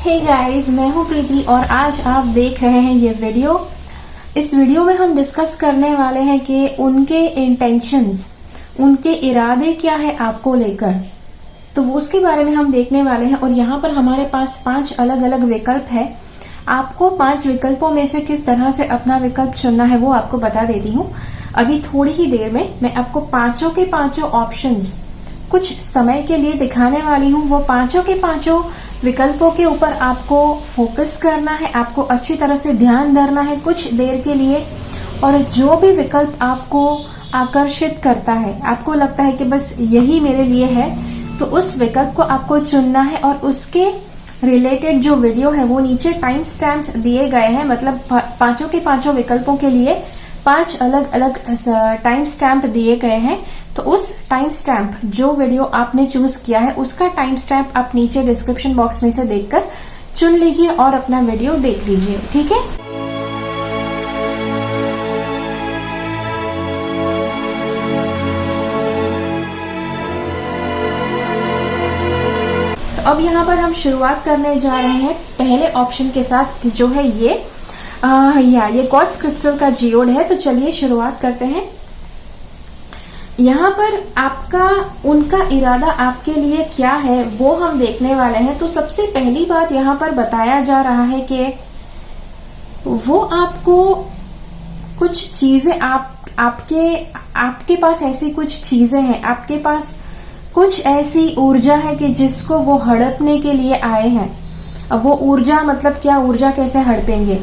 Hey guys, मैं हूं प्रीति और आज आप देख रहे हैं ये वीडियो। इस वीडियो में हम डिस्कस करने वाले हैं कि उनके इंटेंशंस, उनके इरादे क्या है आपको लेकर, तो वो उसके बारे में हम देखने वाले हैं। और यहाँ पर हमारे पास 5 अलग अलग विकल्प है। आपको 5 विकल्पों में से किस तरह से अपना विकल्प चुनना है वो आपको बता देती हूँ। अभी थोड़ी ही देर में मैं आपको पांचों के पांचों ऑप्शंस कुछ समय के लिए दिखाने वाली हूँ। वो पांचों के पांचों विकल्पों के ऊपर आपको फोकस करना है, आपको अच्छी तरह से ध्यान धरना है कुछ देर के लिए। और जो भी विकल्प आपको आकर्षित करता है, आपको लगता है कि बस यही मेरे लिए है, तो उस विकल्प को आपको चुनना है। और उसके रिलेटेड जो वीडियो है वो नीचे टाइम स्टैम्प्स दिए गए हैं। मतलब पांचों के पांचों विकल्पों के लिए 5 अलग अलग टाइम स्टैम्प दिए गए हैं। तो उस टाइम स्टैम्प, जो वीडियो आपने चूज किया है उसका टाइम स्टैम्प आप नीचे डिस्क्रिप्शन बॉक्स में से देखकर चुन लीजिए और अपना वीडियो देख लीजिए, ठीक है। तो अब यहाँ पर हम शुरुआत करने जा रहे हैं पहले ऑप्शन के साथ, जो है ये क्वार्ट्ज क्रिस्टल का जियोड है। तो चलिए शुरुआत करते हैं। यहाँ पर आपका उनका इरादा आपके लिए क्या है वो हम देखने वाले हैं। तो सबसे पहली बात यहाँ पर बताया जा रहा है कि वो आपको कुछ चीजें आपके पास ऐसी कुछ चीजें हैं, आपके पास कुछ ऐसी ऊर्जा है कि जिसको वो हड़पने के लिए आए हैं। अब वो ऊर्जा मतलब क्या, ऊर्जा कैसे हड़पेंगे,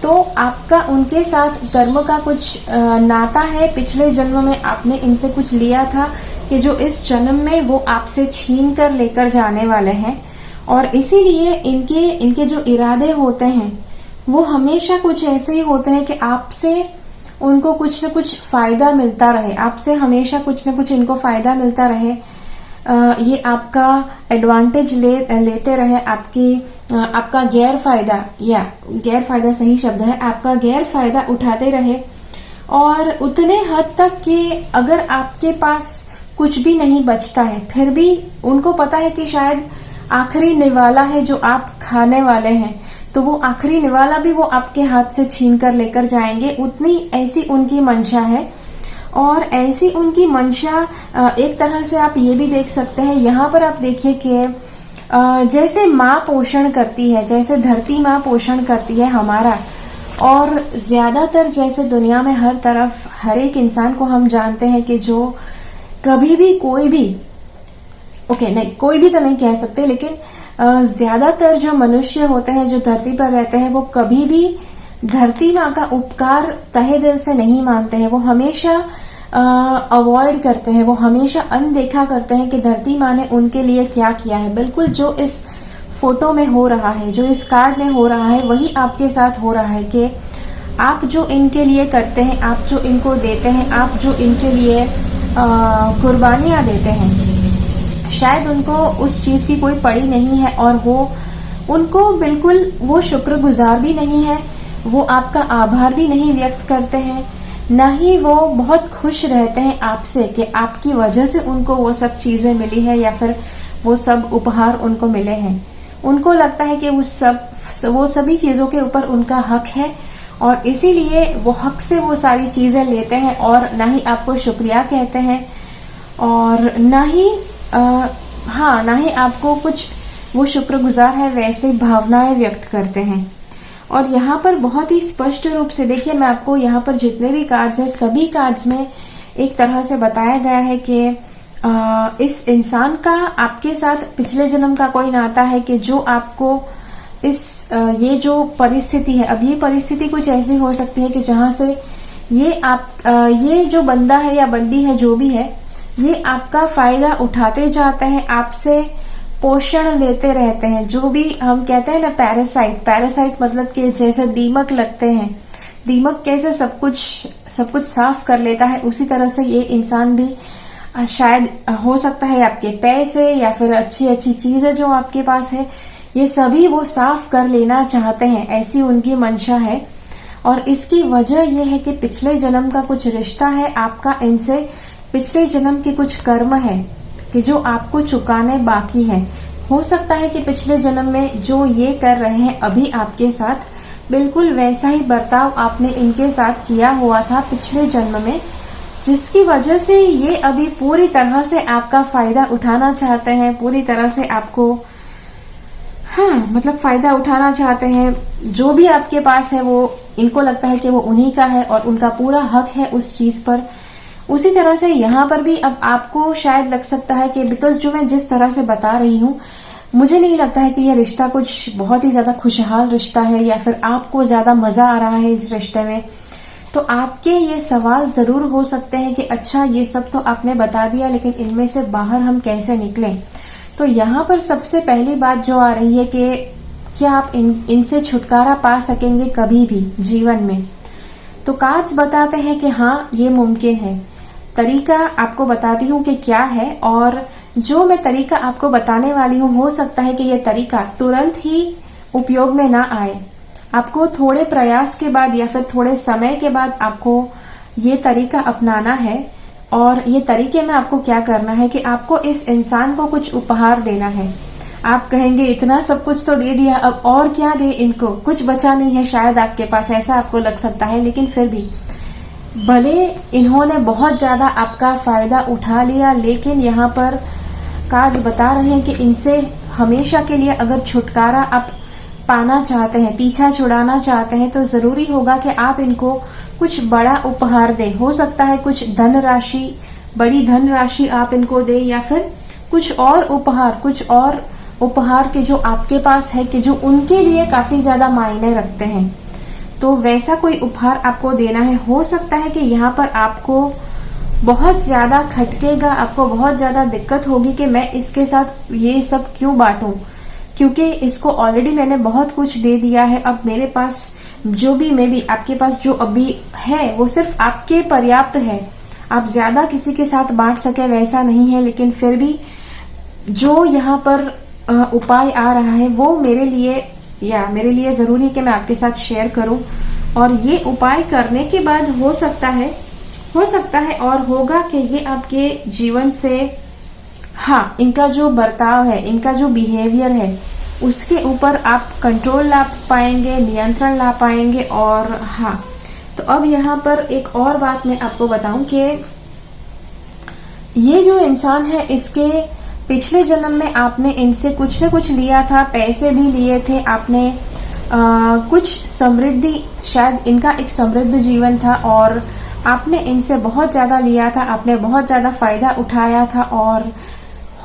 तो आपका उनके साथ कर्म का कुछ नाता है। पिछले जन्म में आपने इनसे कुछ लिया था कि जो इस जन्म में वो आपसे छीन कर लेकर जाने वाले हैं। और इसीलिए इनके जो इरादे होते हैं वो हमेशा कुछ ऐसे ही होते हैं कि आपसे उनको कुछ न कुछ फायदा मिलता रहे, आपसे हमेशा कुछ न कुछ इनको फायदा मिलता रहे। ये आपका एडवांटेज लेते रहे, आपका गैर फायदा सही शब्द है, आपका गैर फायदा उठाते रहे। और उतने हद तक कि अगर आपके पास कुछ भी नहीं बचता है, फिर भी उनको पता है कि शायद आखिरी निवाला है जो आप खाने वाले हैं, तो वो आखिरी निवाला भी वो आपके हाथ से छीन कर लेकर जाएंगे। उतनी ऐसी उनकी मंशा है। और ऐसी उनकी मंशा एक तरह से आप ये भी देख सकते हैं। यहाँ पर आप देखिए कि जैसे माँ पोषण करती है, जैसे धरती माँ पोषण करती है हमारा, और ज्यादातर जैसे दुनिया में हर तरफ हर एक इंसान को हम जानते हैं कि जो कभी भी कोई भी कोई भी तो नहीं कह सकते, लेकिन ज्यादातर जो मनुष्य होते हैं जो धरती पर रहते हैं वो कभी भी धरती माँ का उपकार तहे दिल से नहीं मानते हैं। वो हमेशा अवॉइड करते हैं, वो हमेशा अनदेखा करते हैं कि धरती माँ ने उनके लिए क्या किया है। बिल्कुल जो इस फोटो में हो रहा है, जो इस कार्ड में हो रहा है, वही आपके साथ हो रहा है कि आप जो इनके लिए करते हैं, आप जो इनको देते हैं, आप जो इनके लिए कुर्बानियां देते हैं, शायद उनको उस चीज की कोई पड़ी नहीं है। और उनको बिल्कुल वो शुक्रगुजार भी नहीं है, वो आपका आभार भी नहीं व्यक्त करते हैं, न ही वो बहुत खुश रहते हैं आपसे कि आपकी वजह से उनको वो सब चीजें मिली है या फिर वो सब उपहार उनको मिले हैं। उनको लगता है कि वो सभी चीजों के ऊपर उनका हक है और इसीलिए वो हक से वो सारी चीजें लेते हैं और न ही आपको शुक्रिया कहते हैं और न ही आपको कुछ वो शुक्रगुजार है वैसे भावनाएं व्यक्त करते हैं। और यहाँ पर बहुत ही स्पष्ट रूप से देखिए, मैं आपको यहाँ पर जितने भी कार्ड्स हैं सभी कार्ड्स में एक तरह से बताया गया है कि इस इंसान का आपके साथ पिछले जन्म का कोई नाता है कि जो आपको ये जो परिस्थिति है, अब ये परिस्थिति कुछ ऐसी हो सकती है कि जहां से ये जो बंदा है या बंदी है जो भी है, ये आपका फायदा उठाते जाते हैं, आपसे पोषण लेते रहते हैं। जो भी हम कहते हैं ना पैरासाइट मतलब कि जैसे दीमक लगते हैं, दीमक कैसे सब कुछ साफ कर लेता है, उसी तरह से ये इंसान भी शायद हो सकता है आपके पैसे या फिर अच्छी चीजें जो आपके पास है, ये सभी वो साफ कर लेना चाहते हैं, ऐसी उनकी मंशा है। और इसकी वजह यह है कि पिछले जन्म का कुछ रिश्ता है आपका इनसे, पिछले जन्म के कुछ कर्म है कि जो आपको चुकाने बाकी है। हो सकता है कि पिछले जन्म में जो ये कर रहे हैं अभी आपके साथ, बिल्कुल वैसा ही बर्ताव आपने इनके साथ किया हुआ था पिछले जन्म में, जिसकी वजह से ये अभी पूरी तरह से आपका फायदा उठाना चाहते हैं, पूरी तरह से आपको मतलब फायदा उठाना चाहते हैं। जो भी आपके पास है वो इनको लगता है कि वो उन्हीं का है और उनका पूरा हक है उस चीज पर। उसी तरह से यहाँ पर भी अब आपको शायद लग सकता है कि बिकॉज जो मैं जिस तरह से बता रही हूँ, मुझे नहीं लगता है कि यह रिश्ता कुछ बहुत ही ज्यादा खुशहाल रिश्ता है या फिर आपको ज्यादा मजा आ रहा है इस रिश्ते में। तो आपके ये सवाल जरूर हो सकते हैं कि अच्छा ये सब तो आपने बता दिया, लेकिन इनमें से बाहर हम कैसे निकलें। तो यहाँ पर सबसे पहली बात जो आ रही है कि क्या आप इनसे छुटकारा पा सकेंगे कभी भी जीवन में। तो कार्ड्स बताते हैं कि हाँ ये मुमकिन है। तरीका आपको बताती हूँ कि क्या है, और जो मैं तरीका आपको बताने वाली हूँ हो सकता है कि ये तरीका तुरंत ही उपयोग में ना आए। आपको थोड़े प्रयास के बाद या फिर थोड़े समय के बाद आपको ये तरीका अपनाना है। और ये तरीके में आपको क्या करना है कि आपको इस इंसान को कुछ उपहार देना है। आप कहेंगे इतना सब कुछ तो दे दिया, अब और क्या दे इनको, कुछ बचा नहीं है शायद आपके पास, ऐसा आपको लग सकता है। लेकिन फिर भी भले इन्होंने बहुत ज्यादा आपका फायदा उठा लिया, लेकिन यहाँ पर कार्ड्स बता रहे हैं कि इनसे हमेशा के लिए अगर छुटकारा आप पाना चाहते हैं, पीछा छुड़ाना चाहते हैं, तो जरूरी होगा कि आप इनको कुछ बड़ा उपहार दें। हो सकता है कुछ धनराशि, बड़ी धनराशि आप इनको दें, या फिर कुछ और उपहार के जो आपके पास है कि जो उनके लिए काफी ज्यादा मायने रखते हैं, तो वैसा कोई उपहार आपको देना है। हो सकता है कि यहाँ पर आपको बहुत ज्यादा खटकेगा, आपको बहुत ज्यादा दिक्कत होगी कि मैं इसके साथ ये सब क्यों बांटूं, क्योंकि इसको ऑलरेडी मैंने बहुत कुछ दे दिया है। अब मेरे पास जो भी आपके पास जो अभी है वो सिर्फ आपके पर्याप्त है, आप ज्यादा किसी के साथ बांट सके वैसा नहीं है। लेकिन फिर भी जो यहाँ पर उपाय आ रहा है वो मेरे लिए जरूरी है कि मैं आपके साथ शेयर करूं। और ये उपाय करने के बाद हो सकता है और होगा कि ये आपके जीवन से इनका जो बर्ताव है, इनका जो बिहेवियर है, उसके ऊपर आप कंट्रोल ला पाएंगे, नियंत्रण ला पाएंगे। और तो अब यहाँ पर एक और बात मैं आपको बताऊं कि ये जो इंसान है, इसके पिछले जन्म में आपने इनसे कुछ न कुछ लिया था, पैसे भी लिए थे आपने, कुछ समृद्धि, शायद इनका एक समृद्ध जीवन था और आपने इनसे बहुत ज्यादा लिया था, आपने बहुत ज्यादा फायदा उठाया था। और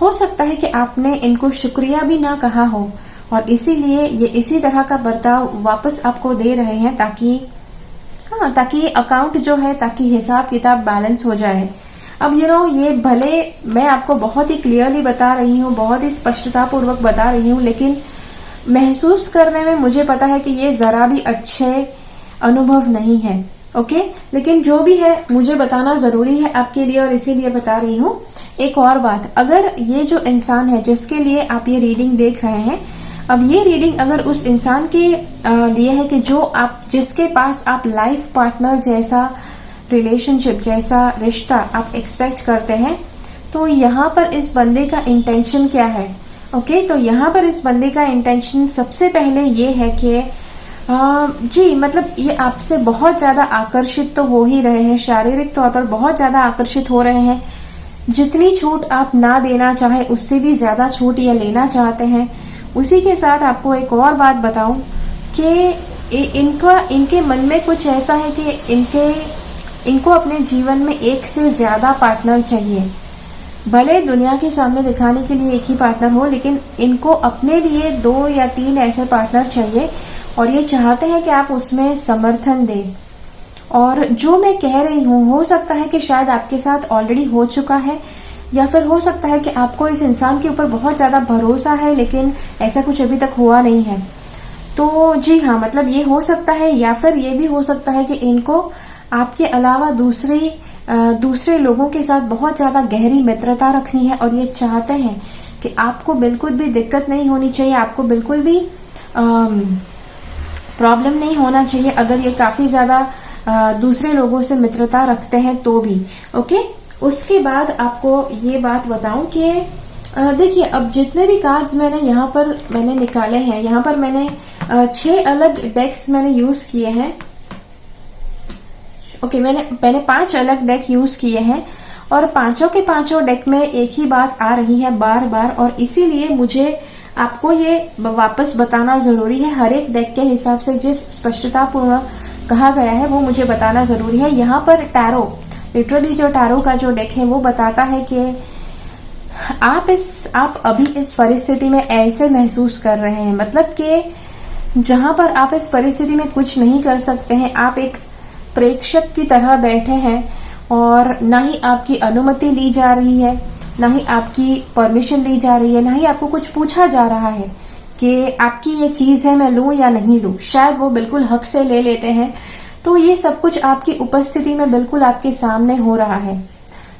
हो सकता है कि आपने इनको शुक्रिया भी ना कहा हो, और इसीलिए ये इसी तरह का बर्ताव वापस आपको दे रहे हैं, ताकि ये अकाउंट जो है, ताकि हिसाब किताब बैलेंस हो जाए। अब ये भले मैं आपको बहुत ही क्लियरली बता रही हूँ, बहुत ही स्पष्टता पूर्वक बता रही हूँ, लेकिन महसूस करने में मुझे पता है कि ये जरा भी अच्छे अनुभव नहीं है। ओके, लेकिन जो भी है मुझे बताना जरूरी है आपके लिए, और इसीलिए बता रही हूँ। एक और बात, अगर ये जो इंसान है जिसके लिए आप ये रीडिंग देख रहे हैं, अब ये रीडिंग अगर उस इंसान के लिए है कि जिसके पास आप लाइफ पार्टनर जैसा रिलेशनशिप, जैसा रिश्ता आप एक्सपेक्ट करते हैं, तो यहाँ पर इस बंदे का इंटेंशन क्या है। ओके, तो यहाँ पर इस बंदे का इंटेंशन सबसे पहले ये है कि मतलब ये आपसे बहुत ज्यादा आकर्षित तो हो ही रहे हैं, शारीरिक तौर पर बहुत ज्यादा आकर्षित हो रहे हैं। जितनी छूट आप ना देना चाहे उससे भी ज्यादा छूट ये लेना चाहते हैं। उसी के साथ आपको एक और बात बताऊं कि इनके मन में कुछ ऐसा है कि इनको अपने जीवन में एक से ज्यादा पार्टनर चाहिए। भले दुनिया के सामने दिखाने के लिए एक ही पार्टनर हो, लेकिन इनको अपने लिए 2 या 3 ऐसे पार्टनर चाहिए, और ये चाहते हैं कि आप उसमें समर्थन दें। और जो मैं कह रही हूँ, हो सकता है कि शायद आपके साथ ऑलरेडी हो चुका है, या फिर हो सकता है कि आपको इस इंसान के ऊपर बहुत ज्यादा भरोसा है, लेकिन ऐसा कुछ अभी तक हुआ नहीं है। तो जी हाँ, मतलब ये हो सकता है, या फिर ये भी हो सकता है कि इनको आपके अलावा दूसरे लोगों के साथ बहुत ज्यादा गहरी मित्रता रखनी है, और ये चाहते हैं कि आपको बिल्कुल भी दिक्कत नहीं होनी चाहिए, आपको बिल्कुल भी प्रॉब्लम नहीं होना चाहिए अगर ये काफी ज्यादा दूसरे लोगों से मित्रता रखते हैं तो भी। ओके, उसके बाद आपको ये बात बताऊं कि देखिए, अब जितने भी कार्ड्स मैंने निकाले हैं, यहाँ पर मैंने 6 अलग डेक्स मैंने यूज किए हैं। ओके, मैंने 5 अलग डेक यूज किए हैं और पांचों के पांचों डेक में एक ही बात आ रही है बार बार, और इसीलिए मुझे आपको ये वापस बताना जरूरी है। हर एक डेक के हिसाब से जिस स्पष्टता पूर्ण कहा गया है वो मुझे बताना जरूरी है। यहाँ पर टैरो, लिटरली जो टैरो का जो डेक है वो बताता है कि आप अभी इस परिस्थिति में ऐसे महसूस कर रहे हैं, मतलब कि जहां पर आप इस परिस्थिति में कुछ नहीं कर सकते हैं, आप एक प्रेक्षक की तरह बैठे हैं और ना ही आपकी अनुमति ली जा रही है, ना ही आपकी परमिशन ली जा रही है, ना ही आपको कुछ पूछा जा रहा है कि आपकी ये चीज है, मैं लूं या नहीं लूं। शायद वो बिल्कुल हक से ले लेते हैं। तो ये सब कुछ आपकी उपस्थिति में बिल्कुल आपके सामने हो रहा है।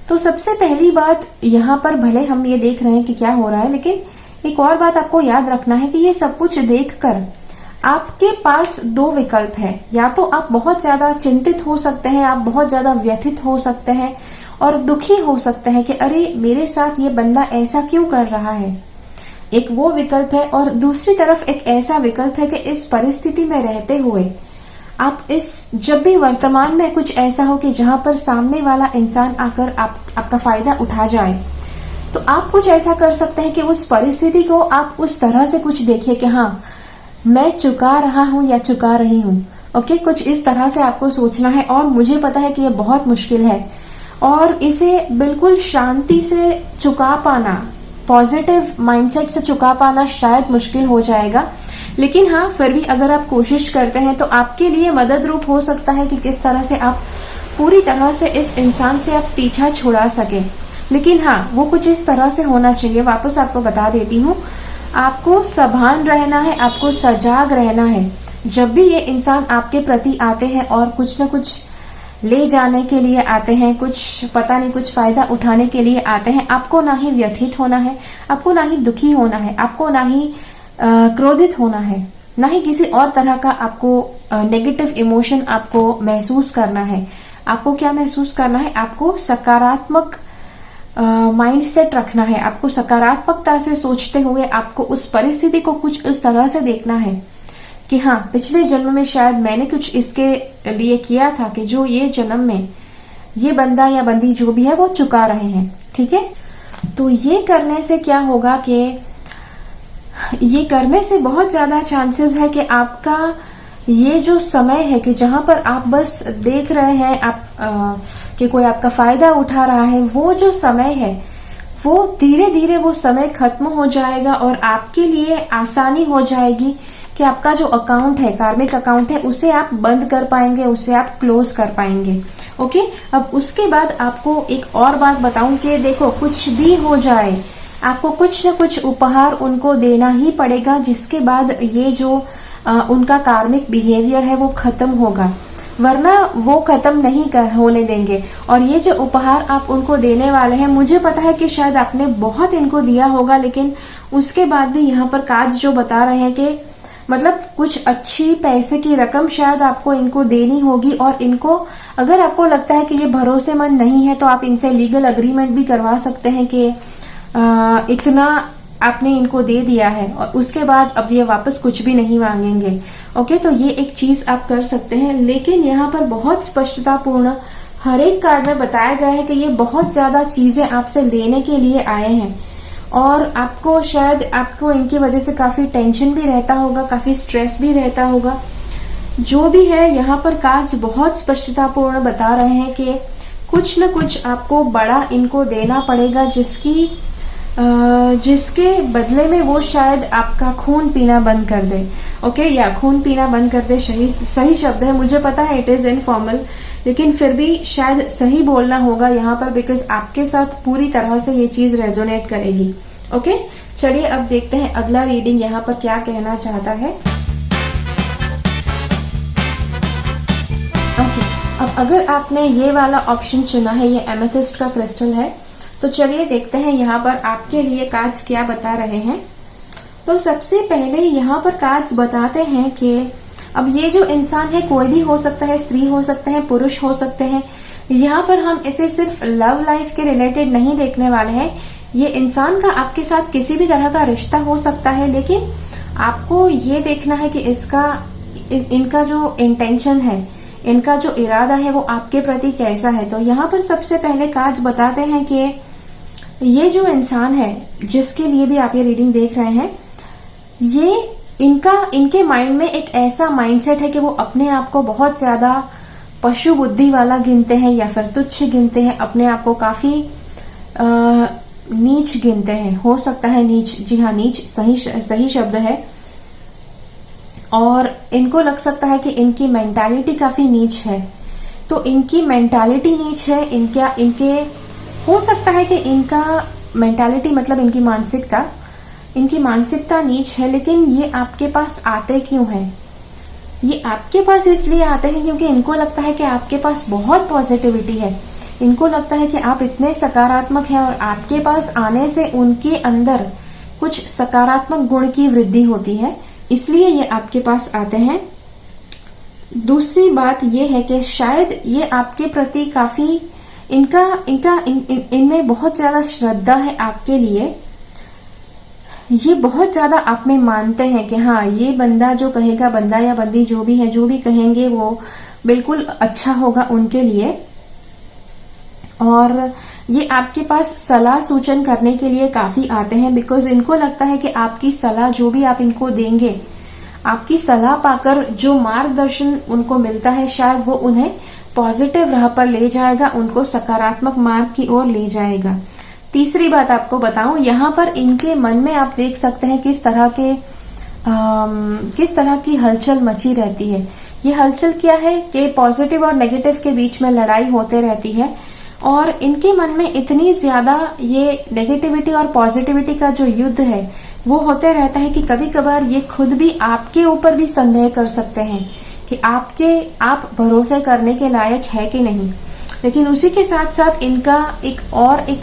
तो सबसे पहली बात, यहाँ पर भले हम ये देख रहे हैं कि क्या हो रहा है, लेकिन एक और बात आपको याद रखना है कि ये सब कुछ देखकर आपके पास 2 विकल्प है। या तो आप बहुत ज्यादा चिंतित हो सकते हैं, आप बहुत ज्यादा व्यथित हो सकते हैं और दुखी हो सकते हैं कि अरे मेरे साथ ये बंदा ऐसा क्यों कर रहा है। एक वो विकल्प है, और दूसरी तरफ एक ऐसा विकल्प है कि इस परिस्थिति में रहते हुए आप जब भी वर्तमान में कुछ ऐसा हो कि जहां पर सामने वाला इंसान आकर आपका फायदा उठा जाए, तो आप कुछ ऐसा कर सकते हैं कि उस परिस्थिति को आप उस तरह से कुछ देखिए कि हाँ, मैं चुका रहा हूं या चुका रही हूं। ओके, कुछ इस तरह से आपको सोचना है। और मुझे पता है कि ये बहुत मुश्किल है और इसे बिल्कुल शांति से चुका पाना, पॉजिटिव माइंडसेट से चुका पाना शायद मुश्किल हो जाएगा, लेकिन हाँ, फिर भी अगर आप कोशिश करते हैं तो आपके लिए मदद रूप हो सकता है कि किस तरह से आप पूरी तरह से इस इंसान से आप पीछा छुड़ा सके। लेकिन हाँ, वो कुछ इस तरह से होना चाहिए। वापस आपको बता देती हूँ, आपको सावधान रहना है, आपको सजाग रहना है। जब भी ये इंसान आपके प्रति आते हैं और कुछ न कुछ ले जाने के लिए आते हैं, कुछ पता नहीं कुछ फायदा उठाने के लिए आते हैं, आपको ना ही व्यथित होना है, आपको ना ही दुखी होना है, आपको ना ही क्रोधित होना है, ना ही किसी और तरह का आपको नेगेटिव इमोशन आपको महसूस करना है। आपको क्या महसूस करना है? आपको सकारात्मक माइंडसेट रखना है। आपको सकारात्मकता से सोचते हुए आपको उस परिस्थिति को कुछ इस तरह से देखना है कि हाँ, पिछले जन्म में शायद मैंने कुछ इसके लिए किया था कि जो ये जन्म में ये बंदा या बंदी जो भी है वो चुका रहे हैं। ठीक है, तो ये करने से क्या होगा कि ये करने से बहुत ज्यादा चांसेस है कि आपका ये जो समय है कि जहां पर आप बस देख रहे हैं आप कि कोई आपका फायदा उठा रहा है, वो जो समय है वो धीरे धीरे वो समय खत्म हो जाएगा और आपके लिए आसानी हो जाएगी कि आपका जो अकाउंट है, कार्मिक अकाउंट है, उसे आप बंद कर पाएंगे, उसे आप क्लोज कर पाएंगे। ओके, अब उसके बाद आपको एक और बात बताऊं कि देखो, कुछ भी हो जाए आपको कुछ न कुछ उपहार उनको देना ही पड़ेगा, जिसके बाद ये जो उनका कार्मिक बिहेवियर है वो खत्म होगा, वरना वो खत्म नहीं होने देंगे। और ये जो उपहार आप उनको देने वाले हैं, मुझे पता है कि शायद आपने बहुत इनको दिया होगा, लेकिन उसके बाद भी यहाँ पर कार्ड जो बता रहे हैं कि मतलब कुछ अच्छी पैसे की रकम शायद आपको इनको देनी होगी। और इनको अगर आपको लगता है कि ये भरोसेमंद नहीं है तो आप इनसे लीगल अग्रीमेंट भी करवा सकते हैं कि इतना आपने इनको दे दिया है और उसके बाद अब ये वापस कुछ भी नहीं मांगेंगे। ओके, तो ये एक चीज आप कर सकते हैं। लेकिन यहाँ पर बहुत स्पष्टता पूर्ण हर एक कार्ड में बताया गया है कि ये बहुत ज्यादा चीजें आपसे लेने के लिए आए हैं और आपको शायद इनकी वजह से काफी टेंशन भी रहता होगा, काफी स्ट्रेस भी रहता होगा। जो भी है, यहाँ पर कार्ड्स बहुत स्पष्टता पूर्ण बता रहे हैं कि कुछ न कुछ आपको बड़ा इनको देना पड़ेगा, जिसके बदले में वो शायद आपका खून पीना बंद कर दे। ओके, या खून पीना बंद कर दे सही शब्द है, मुझे पता है इट इज इनफॉर्मल, लेकिन फिर भी शायद सही बोलना होगा यहाँ पर, बिकॉज आपके साथ पूरी तरह से ये चीज रेजोनेट करेगी। ओके, चलिए अब देखते हैं अगला रीडिंग यहाँ पर क्या कहना चाहता है। ओके, अब अगर आपने ये वाला ऑप्शन चुना है, ये एमेथिस्ट का क्रिस्टल है, तो चलिए देखते हैं यहाँ पर आपके लिए कार्ड्स क्या बता रहे हैं। तो सबसे पहले यहाँ पर कार्ड्स बताते हैं कि अब ये जो इंसान है कोई भी हो सकता है, स्त्री हो सकते हैं, पुरुष हो सकते हैं। यहाँ पर हम इसे सिर्फ लव लाइफ के रिलेटेड नहीं देखने वाले हैं, ये इंसान का आपके साथ किसी भी तरह का रिश्ता हो सकता है, लेकिन आपको ये देखना है कि इनका जो इंटेंशन है, इनका जो इरादा है वो आपके प्रति कैसा है। तो यहाँ पर सबसे पहले कार्ड्स बताते हैं कि ये जो इंसान है जिसके लिए भी आप ये रीडिंग देख रहे हैं, ये इनके माइंड में एक ऐसा माइंडसेट है कि वो अपने आप को बहुत ज्यादा पशु बुद्धि वाला गिनते हैं या फिर तुच्छ गिनते हैं, अपने आप को काफी नीच गिनते हैं। हो सकता है नीच, जी हाँ, नीच सही शब्द है। और इनको लग सकता है कि इनकी मेंटालिटी काफी नीच है। तो इनकी मेंटालिटी नीच है, इनके हो सकता है कि इनका मेंटालिटी मतलब इनकी मानसिकता नीच है। लेकिन ये आपके पास आते क्यों हैं? ये आपके पास इसलिए आते हैं क्योंकि इनको लगता है कि आपके पास बहुत पॉजिटिविटी है। इनको लगता है कि आप इतने सकारात्मक हैं और आपके पास आने से उनके अंदर कुछ सकारात्मक गुण की वृद्धि होती है, इसलिए ये आपके पास आते हैं। दूसरी बात ये है कि शायद ये आपके प्रति काफी इनमें बहुत ज्यादा श्रद्धा है आपके लिए। ये बहुत ज्यादा आप में मानते हैं कि हाँ, ये बंदा जो कहेगा, बंदा या बंदी जो भी है, जो भी कहेंगे वो बिल्कुल अच्छा होगा उनके लिए। और ये आपके पास सलाह सूचन करने के लिए काफी आते हैं, बिकॉज इनको लगता है कि आपकी सलाह जो भी आप इनको देंगे, आपकी सलाह पाकर जो मार्गदर्शन उनको मिलता है, शायद वो उन्हें पॉजिटिव राह पर ले जाएगा, उनको सकारात्मक मार्ग की ओर ले जाएगा। तीसरी बात आपको बताऊं, यहाँ पर इनके मन में आप देख सकते हैं किस तरह की हलचल मची रहती है। ये हलचल क्या है कि पॉजिटिव और नेगेटिव के बीच में लड़ाई होते रहती है और इनके मन में इतनी ज्यादा ये नेगेटिविटी और पॉजिटिविटी का जो युद्ध है वो होते रहता है कि कभी कभार ये खुद भी आपके ऊपर भी संदेह कर सकते हैं कि आप भरोसे करने के लायक है कि नहीं। लेकिन उसी के साथ साथ इनका एक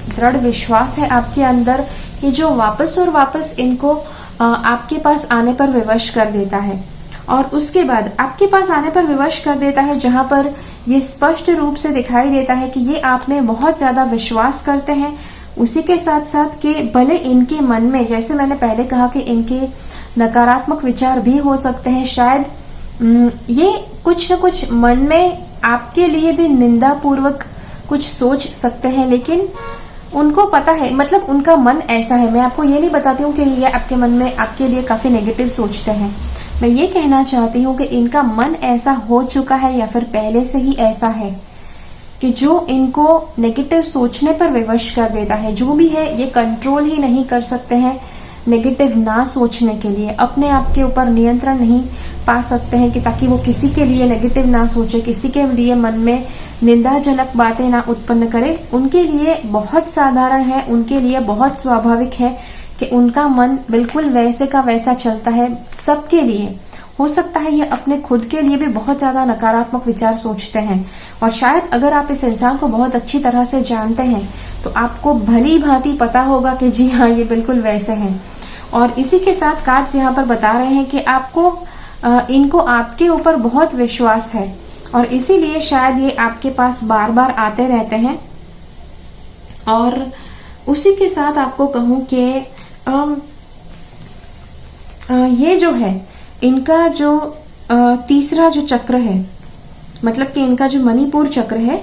दृढ़ विश्वास है आपके अंदर कि जो वापस और वापस इनको आपके पास आने पर विवश कर देता है। और उसके बाद आपके पास आने पर विवश कर देता है जहां पर ये स्पष्ट रूप से दिखाई देता है कि ये आप में बहुत ज्यादा विश्वास करते हैं। उसी के साथ साथ कि भले इनके मन में, जैसे मैंने पहले कहा कि इनके नकारात्मक विचार भी हो सकते हैं, शायद ये कुछ न कुछ मन में आपके लिए भी निंदा पूर्वक कुछ सोच सकते हैं, लेकिन उनको पता है, मतलब उनका मन ऐसा है। मैं आपको ये नहीं बताती हूँ कि ये आपके मन में आपके लिए काफी नेगेटिव सोचते हैं। मैं ये कहना चाहती हूँ कि इनका मन ऐसा हो चुका है या फिर पहले से ही ऐसा है कि जो इनको नेगेटिव सोचने पर विवश कर देता है। जो भी है ये कंट्रोल ही नहीं कर सकते हैं नेगेटिव ना सोचने के लिए, अपने आप के ऊपर नियंत्रण नहीं पा सकते हैं कि ताकि वो किसी के लिए नेगेटिव ना सोचे, किसी के लिए मन में निंदाजनक बातें ना उत्पन्न करे। उनके लिए बहुत साधारण है, उनके लिए बहुत स्वाभाविक है कि उनका मन बिल्कुल वैसे का वैसा चलता है सबके लिए। हो सकता है ये अपने खुद के लिए भी बहुत ज्यादा नकारात्मक विचार सोचते हैं और शायद अगर आप इस इंसान को बहुत अच्छी तरह से जानते हैं तो आपको भली भांति पता होगा कि जी हाँ, ये बिल्कुल वैसे हैं। और इसी के साथ कार्ड्स यहाँ पर बता रहे हैं कि इनको आपके ऊपर बहुत विश्वास है और इसीलिए शायद ये आपके पास बार बार आते रहते हैं। और उसी के साथ आपको कहूं कि ये जो है इनका जो तीसरा जो चक्र है, मतलब कि इनका जो मणिपुर चक्र है,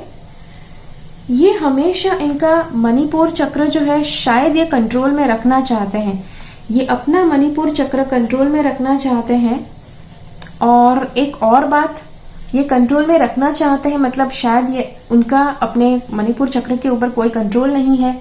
ये हमेशा इनका मणिपुर चक्र जो है शायद ये कंट्रोल में रखना चाहते हैं। ये अपना मणिपुर चक्र कंट्रोल में रखना चाहते हैं। और एक और बात, ये कंट्रोल में रखना चाहते हैं मतलब शायद ये उनका अपने मणिपुर चक्र के ऊपर कोई कंट्रोल नहीं है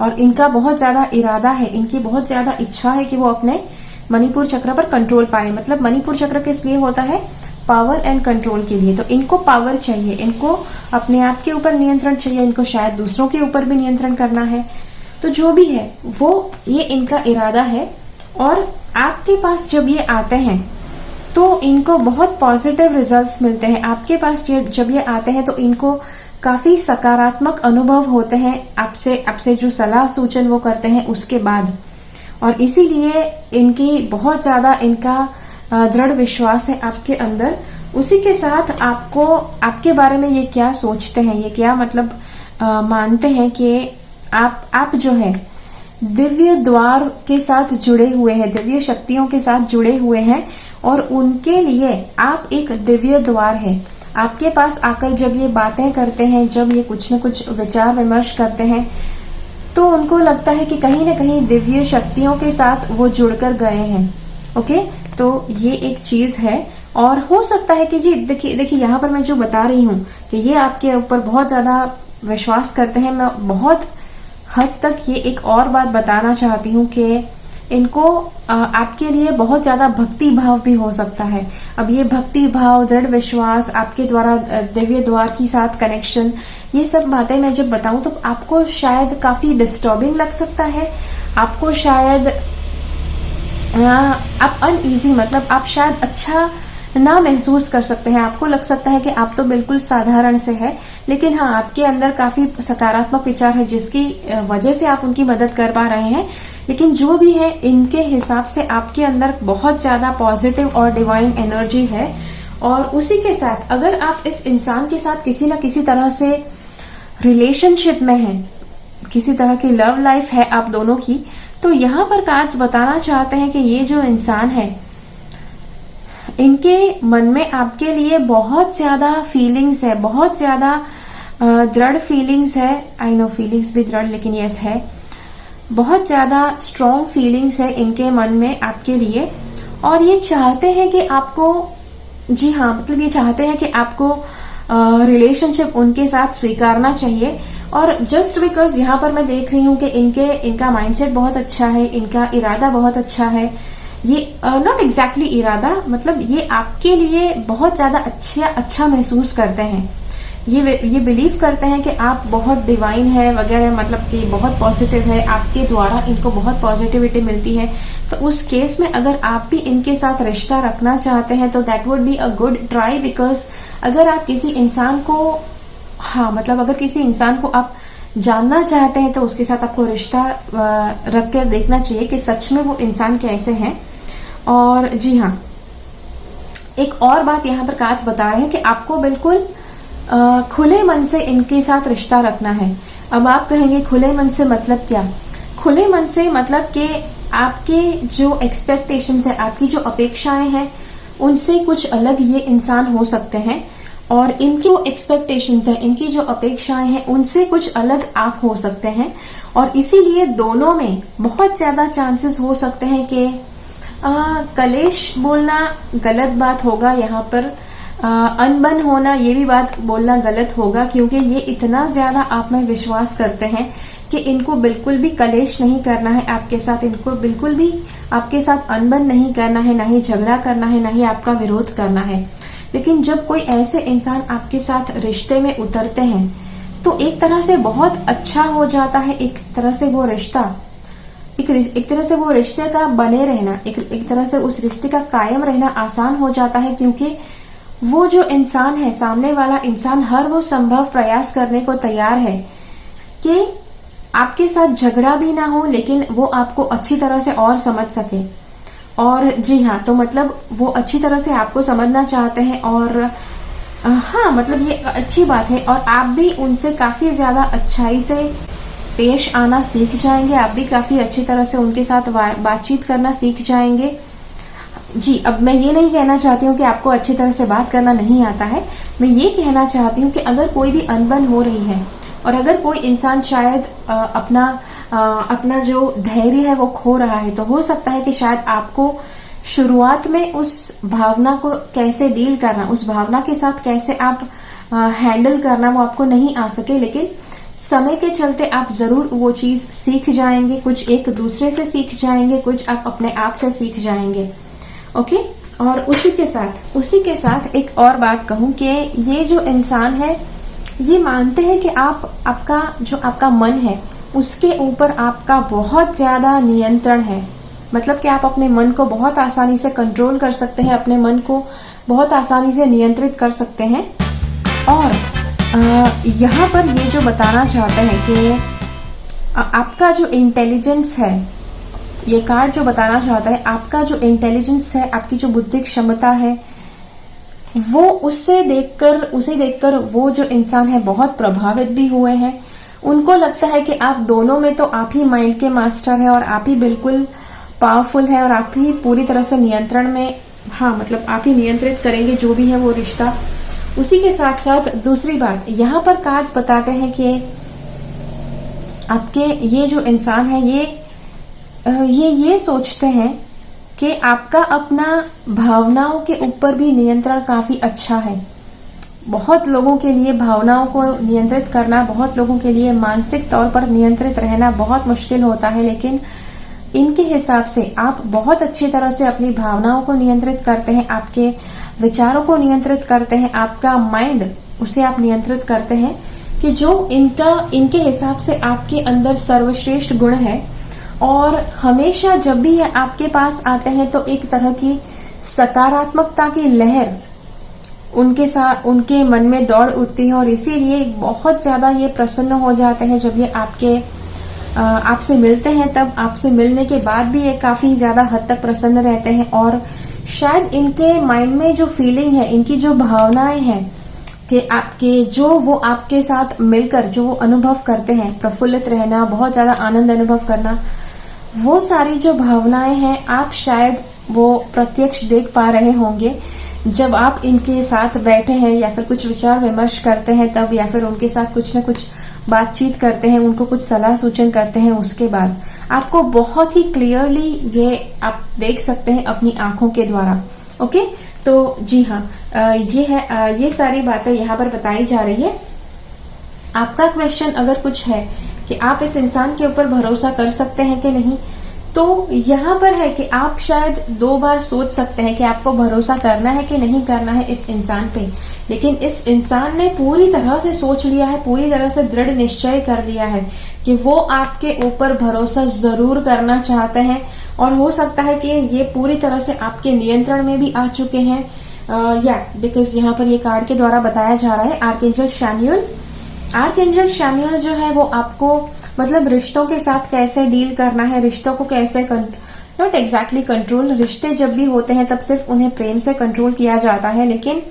और इनका बहुत ज्यादा इरादा है, इनकी बहुत ज्यादा इच्छा है कि वो अपने मणिपुर चक्र पर कंट्रोल पाए। मतलब मणिपुर चक्र किस लिए होता है? पावर एंड कंट्रोल के लिए। तो इनको पावर चाहिए, इनको अपने आप के ऊपर नियंत्रण चाहिए, इनको शायद दूसरों के ऊपर भी नियंत्रण करना है। तो जो भी है वो ये इनका इरादा है। और आपके पास जब ये आते हैं तो इनको बहुत पॉजिटिव रिजल्ट्स मिलते हैं। आपके पास जब ये आते हैं तो इनको काफी सकारात्मक अनुभव होते हैं आपसे जो सलाह सूचन वो करते हैं उसके बाद। और इसीलिए इनकी बहुत ज्यादा इनका दृढ़ विश्वास है आपके अंदर। उसी के साथ आपको आपके बारे में ये क्या सोचते हैं, ये क्या मतलब मानते हैं कि आप जो है दिव्य द्वार के साथ जुड़े हुए हैं, दिव्य शक्तियों के साथ जुड़े हुए हैं और उनके लिए आप एक दिव्य द्वार है। आपके पास आकर जब ये बातें करते हैं, जब ये कुछ न कुछ विचार विमर्श करते हैं, तो उनको लगता है कि कहीं ना कहीं दिव्य शक्तियों के साथ वो जुड़कर गए हैं। ओके, तो ये एक चीज है। और हो सकता है कि जी देखिए यहाँ पर मैं जो बता रही हूँ कि ये आपके ऊपर बहुत ज्यादा विश्वास करते हैं। मैं बहुत हद तक ये एक और बात बताना चाहती हूँ कि इनको आपके लिए बहुत ज्यादा भक्ति भाव भी हो सकता है। अब ये भक्ति भाव, दृढ़ विश्वास, आपके द्वारा दिव्य द्वार के साथ कनेक्शन, ये सब बातें मैं जब बताऊं तो आपको शायद काफी डिस्टर्बिंग लग सकता है। आपको शायद आप अनईजी, मतलब आप शायद अच्छा ना महसूस कर सकते हैं। आपको लग सकता है कि आप तो बिल्कुल साधारण से है, लेकिन हाँ, आपके अंदर काफी सकारात्मक विचार है जिसकी वजह से आप उनकी मदद कर पा रहे हैं। लेकिन जो भी है, इनके हिसाब से आपके अंदर बहुत ज्यादा पॉजिटिव और डिवाइन एनर्जी है। और उसी के साथ अगर आप इस इंसान के साथ किसी न किसी तरह से रिलेशनशिप में हैं, किसी तरह की लव लाइफ है आप दोनों की, तो यहाँ पर कार्ड्स बताना चाहते हैं कि ये जो इंसान है, इनके मन में आपके लिए बहुत ज्यादा फीलिंग्स है, बहुत ज्यादा दृढ़ फीलिंग्स है। आई नो फीलिंग्स भी दृढ़, लेकिन यस है, बहुत ज्यादा स्ट्रॉन्ग फीलिंग्स है इनके मन में आपके लिए। और ये चाहते हैं कि आपको, जी हाँ, मतलब ये चाहते हैं कि आपको रिलेशनशिप उनके साथ स्वीकारना चाहिए। और जस्ट बिकॉज यहाँ पर मैं देख रही हूँ कि इनका माइंडसेट बहुत अच्छा है, इनका इरादा बहुत अच्छा है। ये नॉट एग्जैक्टली इरादा, मतलब ये आपके लिए बहुत ज्यादा अच्छा महसूस करते हैं। ये बिलीव करते हैं कि आप बहुत डिवाइन है वगैरह, मतलब कि बहुत पॉजिटिव है, आपके द्वारा इनको बहुत पॉजिटिविटी मिलती है। तो उस केस में अगर आप भी इनके साथ रिश्ता रखना चाहते हैं तो that would be a good try. Because अगर आप किसी इंसान को, हाँ मतलब अगर किसी इंसान को आप जानना चाहते हैं तो उसके साथ आपको रिश्ता रख कर देखना चाहिए कि सच में वो इंसान कैसे हैं। और जी हाँ, एक और बात यहाँ पर कांच बता रहे हैं कि आपको बिल्कुल खुले मन से इनके साथ रिश्ता रखना है। अब आप कहेंगे खुले मन से मतलब क्या? खुले मन से मतलब कि आपके जो एक्सपेक्टेशंस है, आपकी जो अपेक्षाएं हैं, उनसे कुछ अलग ये इंसान हो सकते हैं। और इनकी जो एक्सपेक्टेशंस है, इनकी जो अपेक्षाएं हैं, उनसे कुछ अलग आप हो सकते हैं। और इसीलिए दोनों में बहुत ज्यादा चांसेस हो सकते हैं कि कलेश बोलना गलत बात होगा यहाँ पर, अनबन होना ये भी बात बोलना गलत होगा, क्योंकि ये इतना ज्यादा आप में विश्वास करते हैं कि इनको बिल्कुल भी कलेश नहीं करना है आपके साथ, इनको बिल्कुल भी आपके साथ अनबन नहीं करना है, ना ही झगड़ा करना है, ना ही आपका विरोध करना है। लेकिन जब कोई ऐसे इंसान आपके साथ रिश्ते में उतरते हैं तो एक तरह से बहुत अच्छा हो जाता है। एक तरह से वो रिश्ता, एक तरह से वो रिश्ते का बने रहना, एक तरह से उस रिश्ते का कायम रहना आसान हो जाता है, क्योंकि वो जो इंसान है, सामने वाला इंसान, हर वो संभव प्रयास करने को तैयार है कि आपके साथ झगड़ा भी ना हो, लेकिन वो आपको अच्छी तरह से और समझ सके। और जी हाँ, तो मतलब वो अच्छी तरह से आपको समझना चाहते हैं। और हाँ, मतलब ये अच्छी बात है। और आप भी उनसे काफी ज्यादा अच्छाई से पेश आना सीख जाएंगे, आप भी काफी अच्छी तरह से उनके साथ बातचीत करना सीख जाएंगे। जी, अब मैं ये नहीं कहना चाहती हूँ कि आपको अच्छी तरह से बात करना नहीं आता है। मैं ये कहना चाहती हूँ कि अगर कोई भी अनबन हो रही है और अगर कोई इंसान शायद अपना जो धैर्य है वो खो रहा है, तो हो सकता है कि शायद आपको शुरुआत में उस भावना को कैसे डील करना, उस भावना के साथ कैसे आप हैंडल करना, वो आपको नहीं आ सके। लेकिन समय के चलते आप जरूर वो चीज सीख जाएंगे, कुछ एक दूसरे से सीख जाएंगे, कुछ आप अपने आप से सीख जाएंगे। ओके। और उसी के साथ एक और बात कहूं कि ये जो इंसान है, ये मानते हैं कि आपका मन है, उसके ऊपर आपका बहुत ज्यादा नियंत्रण है। मतलब कि आप अपने मन को बहुत आसानी से कंट्रोल कर सकते हैं, अपने मन को बहुत आसानी से नियंत्रित कर सकते हैं। और यहाँ पर ये जो बताना चाहते हैं कि आपका जो इंटेलिजेंस है, ये कार्ड जो बताना चाहता है, आपका जो इंटेलिजेंस है, आपकी जो बुद्धि क्षमता है, वो उसे देखकर वो जो इंसान है बहुत प्रभावित भी हुए हैं। उनको लगता है कि आप दोनों में तो आप ही माइंड के मास्टर है और आप ही बिल्कुल पावरफुल है और आप ही पूरी तरह से नियंत्रण में, हाँ मतलब आप ही नियंत्रित करेंगे जो भी है वो रिश्ता। उसी के साथ साथ दूसरी बात यहाँ पर कार्ड्स बताते हैं कि आपके ये जो इंसान है ये सोचते हैं कि आपका अपना भावनाओं के ऊपर भी नियंत्रण काफी अच्छा है। बहुत लोगों के लिए भावनाओं को नियंत्रित करना, बहुत लोगों के लिए मानसिक तौर पर नियंत्रित रहना बहुत मुश्किल होता है, लेकिन इनके हिसाब से आप बहुत अच्छी तरह से अपनी भावनाओं को नियंत्रित करते हैं, आपके विचारों को नियंत्रित करते हैं, आपका माइंड उसे आप नियंत्रित करते हैं कि जो इनके हिसाब से आपके अंदर सर्वश्रेष्ठ गुण है। और हमेशा जब भी ये आपके पास आते हैं तो एक तरह की सकारात्मकता की लहर उनके मन में दौड़ उठती है और इसीलिए बहुत ज्यादा ये प्रसन्न हो जाते हैं जब ये आपसे मिलते हैं। तब आपसे मिलने के बाद भी ये काफी ज्यादा हद तक प्रसन्न रहते हैं और शायद इनके माइंड में जो फीलिंग है, इनकी जो भावनाएं हैं कि जो वो आपके साथ मिलकर जो वो अनुभव करते हैं, प्रफुल्लित रहना, बहुत ज्यादा आनंद अनुभव करना, वो सारी जो भावनाएं हैं आप शायद वो प्रत्यक्ष देख पा रहे होंगे जब आप इनके साथ बैठे हैं या फिर कुछ विचार विमर्श करते हैं तब, या फिर उनके साथ कुछ न कुछ बातचीत करते हैं, उनको कुछ सलाह सूचन करते हैं, उसके बाद आपको बहुत ही क्लियरली ये आप देख सकते हैं अपनी आंखों के द्वारा। ओके, तो जी हाँ, ये सारी बातें यहाँ पर बताई जा रही है। आपका क्वेश्चन अगर कुछ है कि आप इस इंसान के ऊपर भरोसा कर सकते हैं कि नहीं, तो यहाँ पर है कि आप शायद 2 बार सोच सकते हैं कि आपको भरोसा करना है कि नहीं करना है इस इंसान पे, लेकिन इस इंसान ने पूरी तरह से सोच लिया है, पूरी तरह से दृढ़ निश्चय कर लिया है कि वो आपके ऊपर भरोसा जरूर करना चाहते हैं और हो सकता है कि ये पूरी तरह से आपके नियंत्रण में भी आ चुके हैं। बिकॉज यहाँ पर ये कार्ड के द्वारा बताया जा रहा है आर्कएंजल शैम्यूएल। आर्कएंजल शैम्यूएल जो है वो आपको मतलब रिश्तों के साथ कैसे डील करना है, रिश्तों को कैसे नॉट एग्जैक्टली कंट्रोल, रिश्ते जब भी होते हैं तब सिर्फ उन्हें प्रेम से कंट्रोल किया जाता है, लेकिन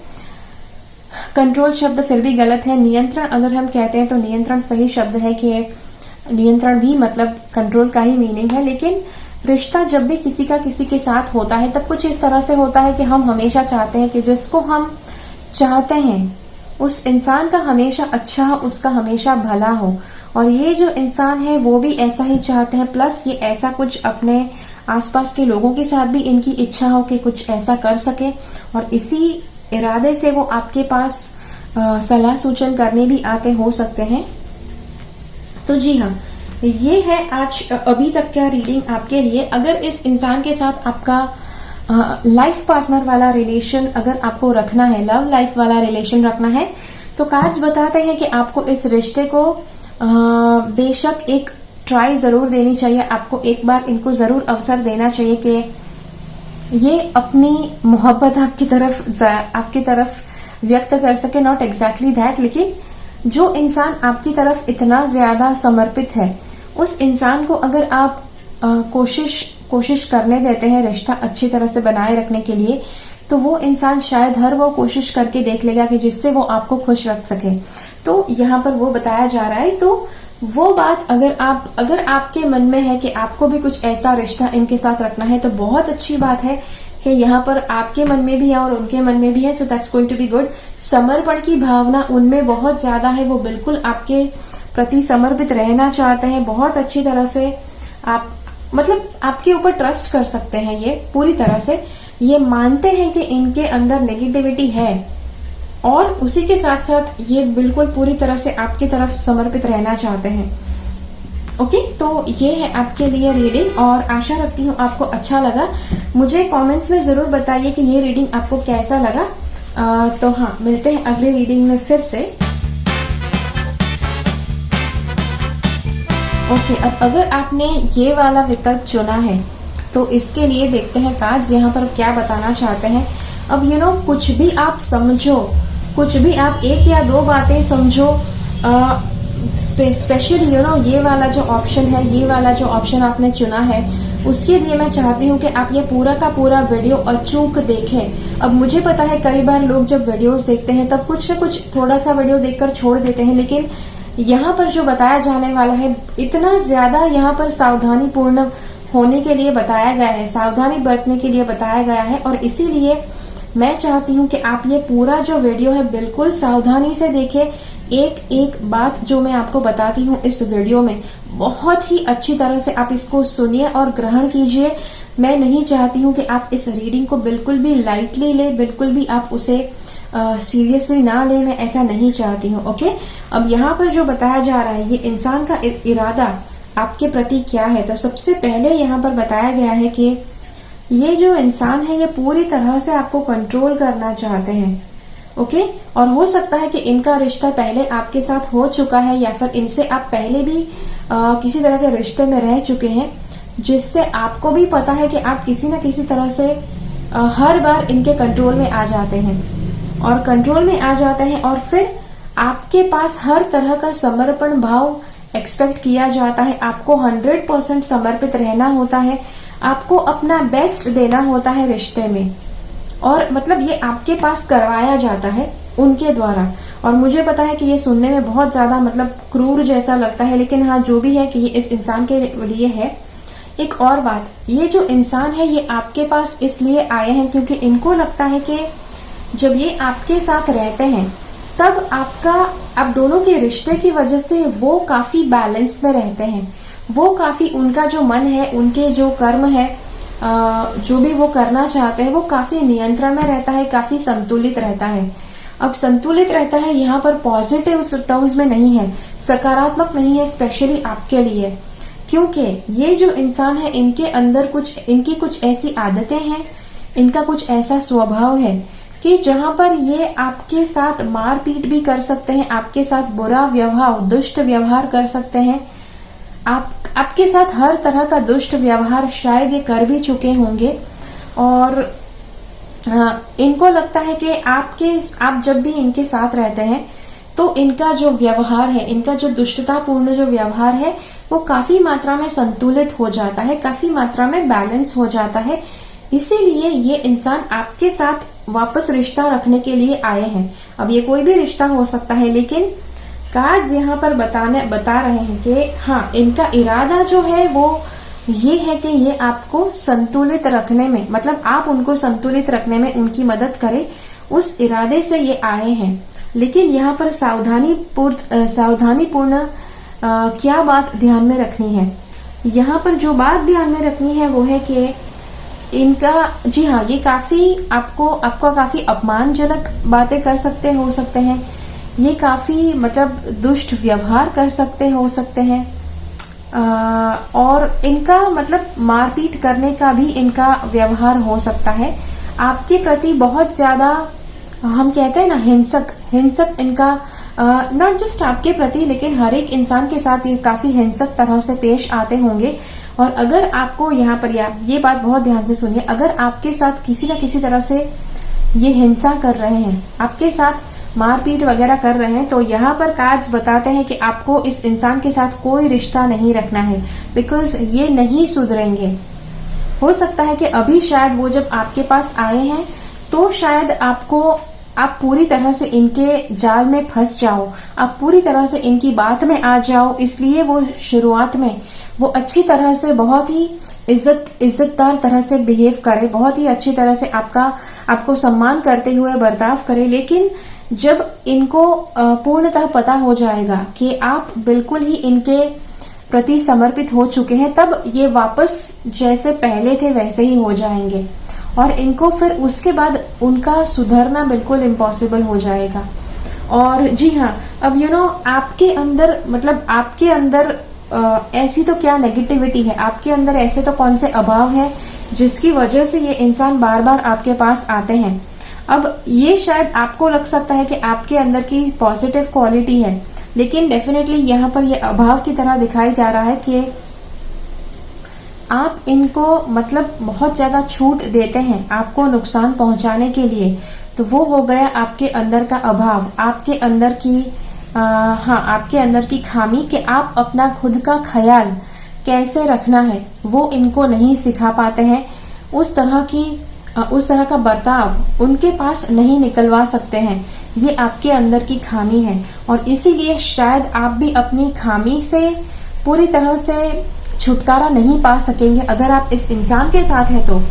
कंट्रोल शब्द फिर भी गलत है। नियंत्रण अगर हम कहते हैं तो नियंत्रण सही शब्द है कि नियंत्रण भी मतलब कंट्रोल का ही मीनिंग है। लेकिन रिश्ता जब भी किसी के साथ होता है तब कुछ इस तरह से होता है कि हम हमेशा चाहते हैं कि जिसको हम चाहते हैं उस इंसान का हमेशा अच्छा हो, उसका हमेशा भला हो, और ये जो इंसान है वो भी ऐसा ही चाहते हैं। प्लस ये ऐसा कुछ अपने आसपास के लोगों के साथ भी इनकी इच्छा हो कि कुछ ऐसा कर सके, और इसी इरादे से वो आपके पास सलाह सूचन करने भी आते हो सकते हैं। तो जी हाँ, ये है आज अभी तक क्या रीडिंग आपके लिए। अगर इस इंसान के साथ आपका लाइफ पार्टनर वाला रिलेशन अगर आपको रखना है, लव लाइफ वाला रिलेशन रखना है, तो कार्ड्स बताते हैं कि आपको इस रिश्ते को बेशक एक ट्राई जरूर देनी चाहिए। आपको एक बार इनको जरूर अवसर देना चाहिए कि ये अपनी मोहब्बत आपकी तरफ व्यक्त कर सके। नॉट एग्जैक्टली दैट, लेकिन जो इंसान आपकी तरफ इतना ज्यादा समर्पित है उस इंसान को अगर आप कोशिश करने देते हैं रिश्ता अच्छी तरह से बनाए रखने के लिए, तो वो इंसान शायद हर वो कोशिश करके देख लेगा कि जिससे वो आपको खुश रख सके। तो यहाँ पर वो बताया जा रहा है। तो वो बात अगर आपके मन में है कि आपको भी कुछ ऐसा रिश्ता इनके साथ रखना है, तो बहुत अच्छी बात है कि यहाँ पर आपके मन में भी है और उनके मन में भी है। So that's going to be good. समर्पण की भावना उनमें बहुत ज्यादा है, वो बिल्कुल आपके प्रति समर्पित रहना चाहते हैं। बहुत अच्छी तरह से आप मतलब आपके ऊपर ट्रस्ट कर सकते हैं। ये पूरी तरह से ये मानते हैं कि इनके अंदर नेगेटिविटी है, और उसी के साथ साथ ये बिल्कुल पूरी तरह से आपकी तरफ समर्पित रहना चाहते हैं। ओके, तो ये है आपके लिए रीडिंग, और आशा रखती हूँ आपको अच्छा लगा। मुझे कमेंट्स में जरूर बताइए कि ये रीडिंग आपको कैसा लगा। तो हाँ, मिलते हैं अगले रीडिंग में फिर से। ओके, अब अगर आपने ये वाला विकल्प चुना है तो इसके लिए देखते हैं कार्ड्स यहाँ पर क्या बताना चाहते हैं। अब कुछ भी आप समझो, कुछ भी आप 1 या 2 बातें समझो, स्पेशली ये वाला जो ऑप्शन है, ये वाला जो ऑप्शन आपने चुना है, उसके लिए मैं चाहती हूँ कि आप ये पूरा का पूरा वीडियो अचूक देखें। अब मुझे पता है कई बार लोग जब वीडियोस देखते हैं तब कुछ न कुछ थोड़ा सा वीडियो देखकर छोड़ देते हैं, लेकिन यहाँ पर जो बताया जाने वाला है इतना ज्यादा यहाँ पर सावधानी पूर्ण होने के लिए बताया गया है, सावधानी बरतने के लिए बताया गया है। और इसीलिए मैं चाहती हूँ कि आप ये पूरा जो वीडियो है बिल्कुल सावधानी से देखें। एक एक बात जो मैं आपको बताती हूँ इस वीडियो में बहुत ही अच्छी तरह से आप इसको सुनिए और ग्रहण कीजिए। मैं नहीं चाहती हूँ कि आप इस रीडिंग को बिल्कुल भी लाइटली ले, बिल्कुल भी आप उसे सीरियसली ना ले, मैं ऐसा नहीं चाहती हूँ। ओके, अब यहाँ पर जो बताया जा रहा है ये इंसान का इरादा आपके प्रति क्या है। तो सबसे पहले यहाँ पर बताया गया है कि ये जो इंसान है ये पूरी तरह से आपको कंट्रोल करना चाहते हैं। ओके, और हो सकता है कि इनका रिश्ता पहले आपके साथ हो चुका है या फिर इनसे आप पहले भी किसी तरह के रिश्ते में रह चुके हैं, जिससे आपको भी पता है कि आप किसी न किसी तरह से हर बार इनके कंट्रोल में आ जाते हैं और कंट्रोल में आ जाते हैं और फिर आपके पास हर तरह का समर्पण भाव एक्सपेक्ट किया जाता है। आपको 100% समर्पित रहना होता है, आपको अपना बेस्ट देना होता है रिश्ते में, और मतलब ये आपके पास करवाया जाता है उनके द्वारा। और मुझे पता है कि ये सुनने में बहुत ज्यादा मतलब क्रूर जैसा लगता है, लेकिन हाँ जो भी है कि ये इस इंसान के लिए है। एक और बात, ये जो इंसान है ये आपके पास इसलिए आए हैं क्योंकि इनको लगता है कि जब ये आपके साथ रहते हैं तब आप दोनों के रिश्ते की वजह से वो काफी बैलेंस में रहते हैं। वो काफी, उनका जो मन है, उनके जो कर्म है, जो भी वो करना चाहते हैं वो काफी नियंत्रण में रहता है, काफी संतुलित रहता है। अब संतुलित रहता है यहाँ पर पॉजिटिव टर्म्स में नहीं है, सकारात्मक नहीं है, स्पेशली आपके लिए, क्योंकि ये जो इंसान है इनके अंदर इनकी कुछ ऐसी आदतें हैं, इनका कुछ ऐसा स्वभाव है कि जहां पर ये आपके साथ मारपीट भी कर सकते हैं, आपके साथ बुरा व्यवहार, दुष्ट व्यवहार कर सकते हैं। आपके साथ हर तरह का दुष्ट व्यवहार शायद ये कर भी चुके होंगे। और इनको लगता है कि आप जब भी इनके साथ रहते हैं तो इनका जो व्यवहार है, इनका जो दुष्टतापूर्ण जो व्यवहार है वो काफी मात्रा में संतुलित हो जाता है, काफी मात्रा में बैलेंस हो जाता है। इसीलिए ये इंसान आपके साथ वापस रिश्ता रखने के लिए आए हैं। अब ये कोई भी रिश्ता हो सकता है, लेकिन कार्ड्स यहाँ पर बता रहे हैं कि हाँ, इनका इरादा जो है वो ये है कि ये आपको संतुलित रखने में, मतलब आप उनको संतुलित रखने में उनकी मदद करें, उस इरादे से ये आए हैं। लेकिन यहाँ पर सावधानीपूर्ण क्या बात ध्यान में रखनी है। यहाँ पर जो बात ध्यान में रखनी है वो है कि इनका, जी हाँ, ये काफी आपका काफी अपमानजनक बातें कर हो सकते हैं। ये काफी मतलब दुष्ट व्यवहार कर हो सकते हैं, और इनका मतलब मारपीट करने का भी इनका व्यवहार हो सकता है। आपके प्रति बहुत ज्यादा, हम कहते हैं ना, हिंसक इनका, नॉट जस्ट आपके प्रति लेकिन हर एक इंसान के साथ ये काफी हिंसक तरह से पेश आते होंगे। और अगर आपको यहाँ पर ये बात बहुत ध्यान से सुनिए, अगर आपके साथ किसी न किसी तरह से ये हिंसा कर रहे हैं, आपके साथ मारपीट वगैरह कर रहे हैं, तो यहाँ पर कार्ड्स बताते हैं कि आपको इस इंसान के साथ कोई रिश्ता नहीं रखना है, बिकॉज ये नहीं सुधरेंगे। हो सकता है कि अभी शायद वो जब आपके पास आए हैं तो शायद आप पूरी तरह से इनके जाल में फंस जाओ, आप पूरी तरह से इनकी बात में आ जाओ। इसलिए वो शुरुआत में वो अच्छी तरह से, बहुत ही इज्जतदार तरह से बिहेव करे, बहुत ही अच्छी तरह से आपको सम्मान करते हुए बर्ताव करे। लेकिन जब इनको पूर्णतः पता हो जाएगा कि आप बिल्कुल ही इनके प्रति समर्पित हो चुके हैं, तब ये वापस जैसे पहले थे वैसे ही हो जाएंगे, और इनको फिर उसके बाद उनका सुधरना बिल्कुल इम्पॉसिबल हो जाएगा। और जी हाँ, अब आपके अंदर ऐसी तो क्या नेगेटिविटी है, आपके अंदर ऐसे तो कौन से अभाव है जिसकी वजह से ये इंसान बार बार आपके पास आते हैं। अब ये शायद आपको लग सकता है कि आपके अंदर की पॉजिटिव क्वालिटी है, लेकिन डेफिनेटली यहाँ पर ये अभाव की तरह दिखाई जा रहा है कि आप इनको मतलब बहुत ज्यादा छूट देते हैं आपको नुकसान पहुंचाने के लिए। तो वो हो गया आपके अंदर का अभाव, आपके अंदर की खामी कि आप अपना खुद का ख्याल कैसे रखना है वो इनको नहीं सिखा पाते हैं। उस तरह की उस तरह का बर्ताव उनके पास नहीं निकलवा सकते हैं। ये आपके अंदर की खामी है और इसीलिए शायद आप भी अपनी खामी से पूरी तरह से छुटकारा नहीं पा सकेंगे अगर आप इस इंसान के साथ हैं तो।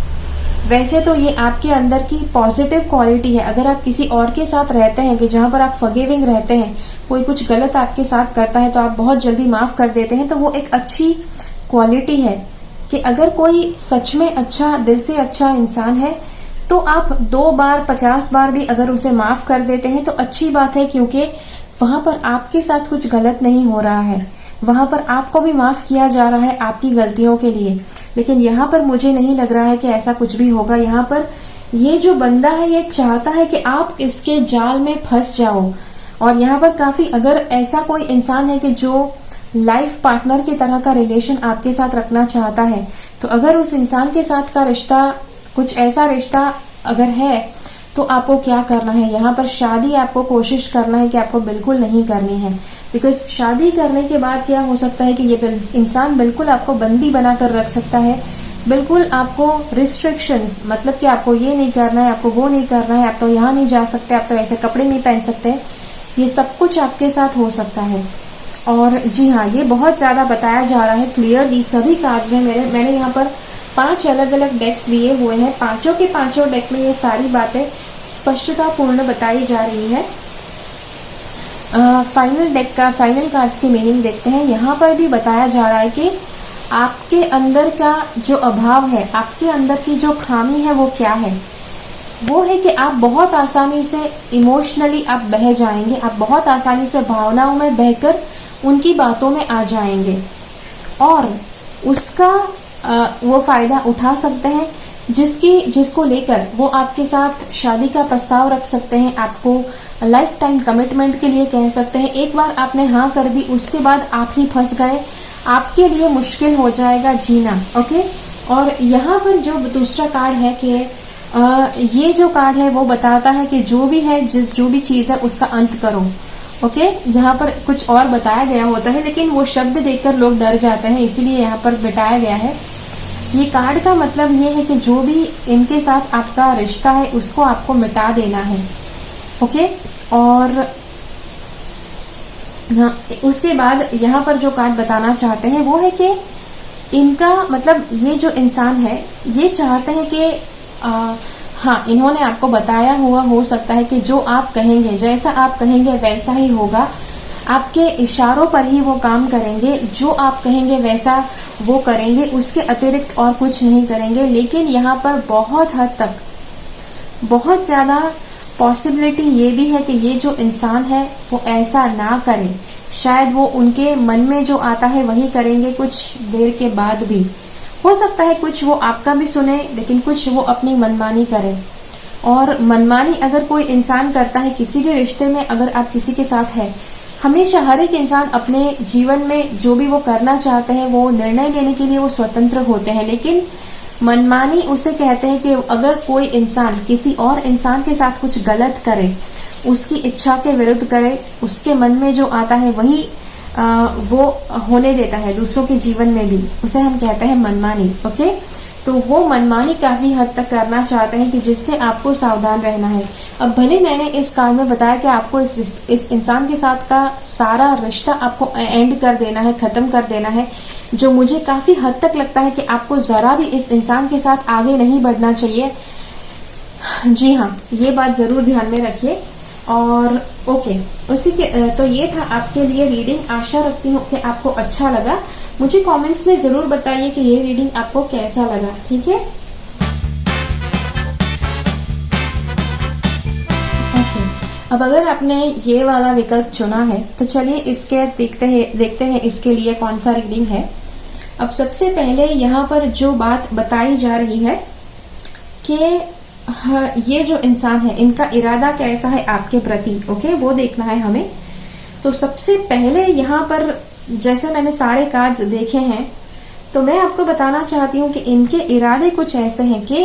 वैसे तो ये आपके अंदर की पॉजिटिव क्वालिटी है। अगर आप किसी और के साथ रहते हैं कि जहां पर आप फॉरगिविंग रहते हैं, कोई कुछ गलत आपके साथ करता है तो आप बहुत जल्दी माफ कर देते हैं, तो वो एक अच्छी क्वालिटी है कि अगर कोई सच में अच्छा, दिल से अच्छा इंसान है तो आप 2 बार 50 बार भी अगर उसे माफ कर देते हैं तो अच्छी बात है, क्योंकि वहां पर आपके साथ कुछ गलत नहीं हो रहा है, वहां पर आपको भी माफ किया जा रहा है आपकी गलतियों के लिए। लेकिन यहाँ पर मुझे नहीं लग रहा है कि ऐसा कुछ भी होगा। यहाँ पर ये जो बंदा है ये चाहता है कि आप इसके जाल में फंस जाओ। और यहाँ पर काफी, अगर ऐसा कोई इंसान है कि जो लाइफ पार्टनर की तरह का रिलेशन आपके साथ रखना चाहता है, तो अगर उस इंसान के साथ का रिश्ता कुछ ऐसा रिश्ता अगर है तो आपको क्या करना है, यहाँ पर शादी आपको कोशिश करना है कि आपको बिल्कुल नहीं करनी है। बिकॉज शादी करने के बाद क्या हो सकता है कि ये इंसान बिल्कुल आपको बंदी बनाकर रख सकता है, बिल्कुल आपको रिस्ट्रिक्शंस, मतलब कि आपको ये नहीं करना है, आपको वो नहीं करना है, आप तो यहाँ नहीं जा सकते, आप तो ऐसे कपड़े नहीं पहन सकते, ये सब कुछ आपके साथ हो सकता है। और जी हाँ, ये बहुत ज्यादा बताया जा रहा है क्लियरली सभी कार्ड्स में। मैंने यहाँ पर 5 अलग अलग डेक्स लिए हुए हैं, पांचों के पांचों डेक में ये सारी बातें स्पष्टता पूर्ण बताई जा रही है। फाइनल डेक का, फाइनल कार्ड्स की मीनिंग देखते हैं। यहाँ पर भी बताया जा रहा है कि आपके अंदर का जो अभाव है, आपके अंदर की जो खामी है वो क्या है। वो है कि आप बहुत आसानी से इमोशनली आप बह जाएंगे, आप बहुत आसानी से भावनाओं में बहकर उनकी बातों में आ जाएंगे और उसका वो फायदा उठा सकते हैं, जिसको लेकर वो आपके साथ शादी का प्रस्ताव रख सकते हैं, आपको लाइफ टाइम कमिटमेंट के लिए कह सकते हैं। एक बार आपने हाँ कर दी, उसके बाद आप ही फंस गए, आपके लिए मुश्किल हो जाएगा जीना। ओके, और यहाँ पर जो दूसरा कार्ड है कि ये जो कार्ड है वो बताता है कि जो भी है, जो भी चीज है उसका अंत करो। ओके, यहाँ पर कुछ और बताया गया होता है लेकिन वो शब्द देखकर लोग डर जाते हैं, इसीलिए यहाँ पर बताया गया है। ये कार्ड का मतलब ये है कि जो भी इनके साथ आपका रिश्ता है उसको आपको मिटा देना है। ओके, और हाँ, उसके बाद यहाँ पर जो कार्ड बताना चाहते हैं वो है कि इनका मतलब ये जो इंसान है ये चाहते हैं कि हाँ, इन्होंने आपको बताया हुआ हो सकता है कि जो आप कहेंगे, जैसा आप कहेंगे वैसा ही होगा, आपके इशारों पर ही वो काम करेंगे, जो आप कहेंगे वैसा वो करेंगे, उसके अतिरिक्त और कुछ नहीं करेंगे। लेकिन यहाँ पर बहुत हद तक, बहुत ज्यादा पॉसिबिलिटी ये भी है कि ये जो इंसान है वो ऐसा ना करे, शायद वो उनके मन में जो आता है वही करेंगे कुछ देर के बाद भी। हो सकता है कुछ वो आपका भी सुने लेकिन कुछ वो अपनी मनमानी करे। और मनमानी अगर कोई इंसान करता है किसी भी रिश्ते में, अगर आप किसी के साथ है, हमेशा हर एक इंसान अपने जीवन में जो भी वो करना चाहते हैं वो निर्णय लेने के लिए वो स्वतंत्र होते हैं, लेकिन मनमानी उसे कहते हैं कि अगर कोई इंसान किसी और इंसान के साथ कुछ गलत करे, उसकी इच्छा के विरुद्ध करे, उसके मन में जो आता है वही वो होने देता है दूसरों के जीवन में भी, उसे हम कहते हैं मनमानी। ओके, तो वो मनमानी काफी हद तक करना चाहते हैं कि जिससे आपको सावधान रहना है। अब भले मैंने इस कार्ड में बताया कि आपको इस इंसान के साथ का सारा रिश्ता आपको एंड कर देना है, खत्म कर देना है, जो मुझे काफी हद तक लगता है कि आपको जरा भी इस इंसान के साथ आगे नहीं बढ़ना चाहिए। जी हाँ, ये बात जरूर ध्यान में रखिए। और ओके, उसी के तो ये था आपके लिए रीडिंग। आशा रखती हूँ कि आपको अच्छा लगा। मुझे कमेंट्स में जरूर बताइए कि ये रीडिंग आपको कैसा लगा। ठीक है, ओके। अब अगर आपने ये वाला विकल्प चुना है तो चलिए इसके देखते हैं इसके लिए कौन सा रीडिंग है। अब सबसे पहले यहाँ पर जो बात बताई जा रही है कि हाँ, ये जो इंसान है इनका इरादा कैसा है आपके प्रति। ओके, वो देखना है हमें। तो सबसे पहले यहाँ पर जैसे मैंने सारे कार्ड्स देखे हैं तो मैं आपको बताना चाहती हूँ कि इनके इरादे कुछ ऐसे हैं कि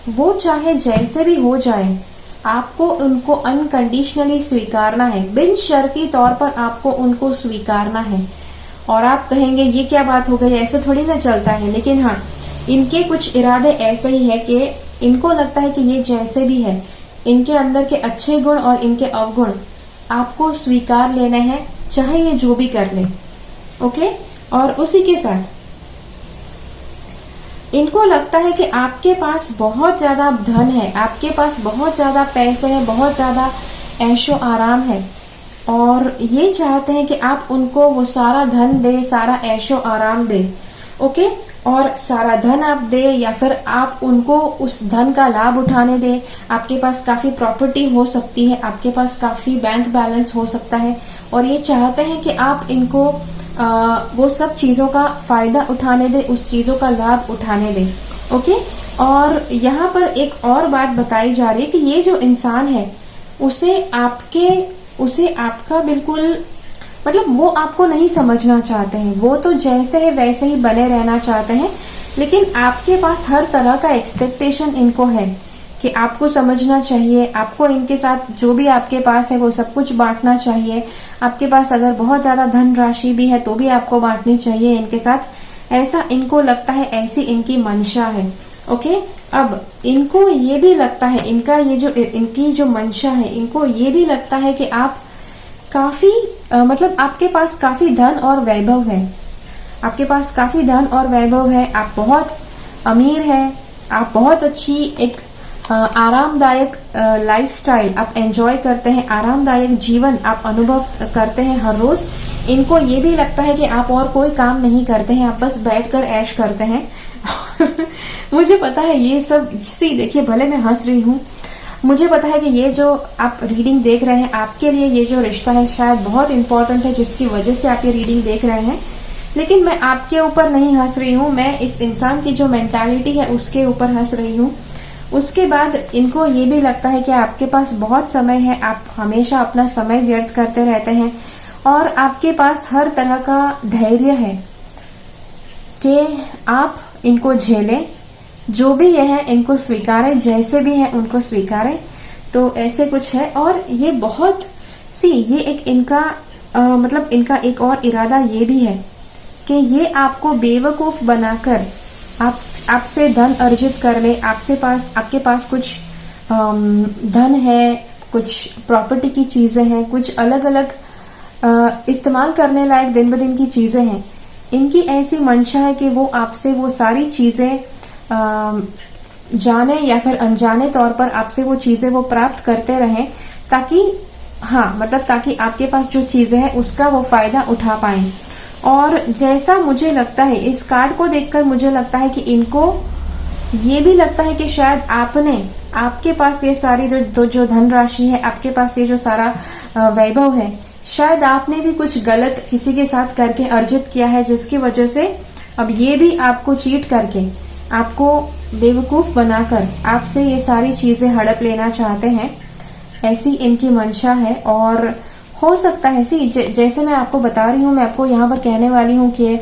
वो चाहे जैसे भी हो जाए, आपको उनको अनकंडीशनली स्वीकारना है, बिन शर्ती तौर पर आपको उनको स्वीकारना है। और आप कहेंगे ये क्या बात हो गई, ऐसे थोड़ी ना चलता है। लेकिन हाँ, इनके कुछ इरादे ऐसे ही है कि इनको लगता है कि ये जैसे भी है, इनके अंदर के अच्छे गुण और इनके अवगुण आपको स्वीकार लेने हैं, चाहे ये जो भी कर ले। ओके, और उसी के साथ इनको लगता है कि आपके पास बहुत ज्यादा धन है, आपके पास बहुत ज्यादा पैसे हैं, बहुत ज्यादा ऐशो आराम है, और ये चाहते हैं कि आप उनको वो सारा धन दे, सारा ऐशो आराम दे। ओके, और सारा धन आप दे या फिर आप उनको उस धन का लाभ उठाने दे। आपके पास काफी प्रॉपर्टी हो सकती है, आपके पास काफी बैंक बैलेंस हो सकता है, और ये चाहते हैं कि आप इनको वो सब चीजों का फायदा उठाने दे, उस चीजों का लाभ उठाने दे। ओके, और यहाँ पर एक और बात बताई जा रही है कि ये जो इंसान है उसे आपका बिल्कुल मतलब वो आपको नहीं समझना चाहते हैं, वो तो जैसे है वैसे ही बने रहना चाहते हैं, लेकिन आपके पास हर तरह का एक्सपेक्टेशन इनको है कि आपको समझना चाहिए, आपको इनके साथ जो भी आपके पास है वो सब कुछ बांटना चाहिए। आपके पास अगर बहुत ज्यादा धन राशि भी है तो भी आपको बांटनी चाहिए इनके साथ, ऐसा इनको लगता है, ऐसी इनकी मंशा है। ओके, अब इनको ये भी लगता है, इनकी जो मंशा है, इनको ये भी लगता है कि आप काफी मतलब आपके पास काफी धन और वैभव है, आपके पास काफी धन और वैभव है, आप बहुत अमीर हैं, आप बहुत अच्छी एक आरामदायक लाइफस्टाइल आप एंजॉय करते हैं, आरामदायक जीवन आप अनुभव करते हैं हर रोज। इनको ये भी लगता है कि आप और कोई काम नहीं करते हैं, आप बस बैठकर ऐश करते हैं। मुझे पता है ये सब, देखिए भले मैं हंस रही हूँ, मुझे पता है कि ये जो आप रीडिंग देख रहे हैं, आपके लिए ये जो रिश्ता है शायद बहुत इंपॉर्टेंट है, जिसकी वजह से आप ये रीडिंग देख रहे हैं, लेकिन मैं आपके ऊपर नहीं हंस रही हूँ, मैं इस इंसान की जो मेंटालिटी है उसके ऊपर हंस रही हूँ। उसके बाद इनको ये भी लगता है कि आपके पास बहुत समय है, आप हमेशा अपना समय व्यर्थ करते रहते हैं, और आपके पास हर तरह का धैर्य है कि आप इनको झेलें, जो भी ये है इनको स्वीकारें, जैसे भी है उनको स्वीकारें। तो ऐसे कुछ है, और ये बहुत ये एक इनका मतलब इनका एक और इरादा ये भी है कि ये आपको बेवकूफ बनाकर आपसे धन अर्जित कर ले। आपके पास कुछ धन है, कुछ प्रॉपर्टी की चीजें हैं, कुछ अलग अलग इस्तेमाल करने लायक दिन ब दिन की चीजें हैं। इनकी ऐसी मंशा है कि वो आपसे वो सारी चीजें जाने या फिर अनजाने तौर पर आपसे वो चीजें वो प्राप्त करते रहें, ताकि आपके पास जो चीजें हैं उसका वो फायदा उठा पाएं। और जैसा मुझे लगता है, इस कार्ड को देखकर मुझे लगता है कि इनको ये भी लगता है कि शायद आपके पास ये सारी जो धनराशि है, आपके पास ये जो सारा वैभव है, शायद आपने भी कुछ गलत किसी के साथ करके अर्जित किया है, जिसकी वजह से अब ये भी आपको चीट करके, आपको बेवकूफ बनाकर आपसे ये सारी चीजें हड़प लेना चाहते हैं। ऐसी इनकी मंशा है। और हो सकता है जैसे मैं आपको बता रही हूँ, मैं आपको यहाँ पर कहने वाली हूँ कि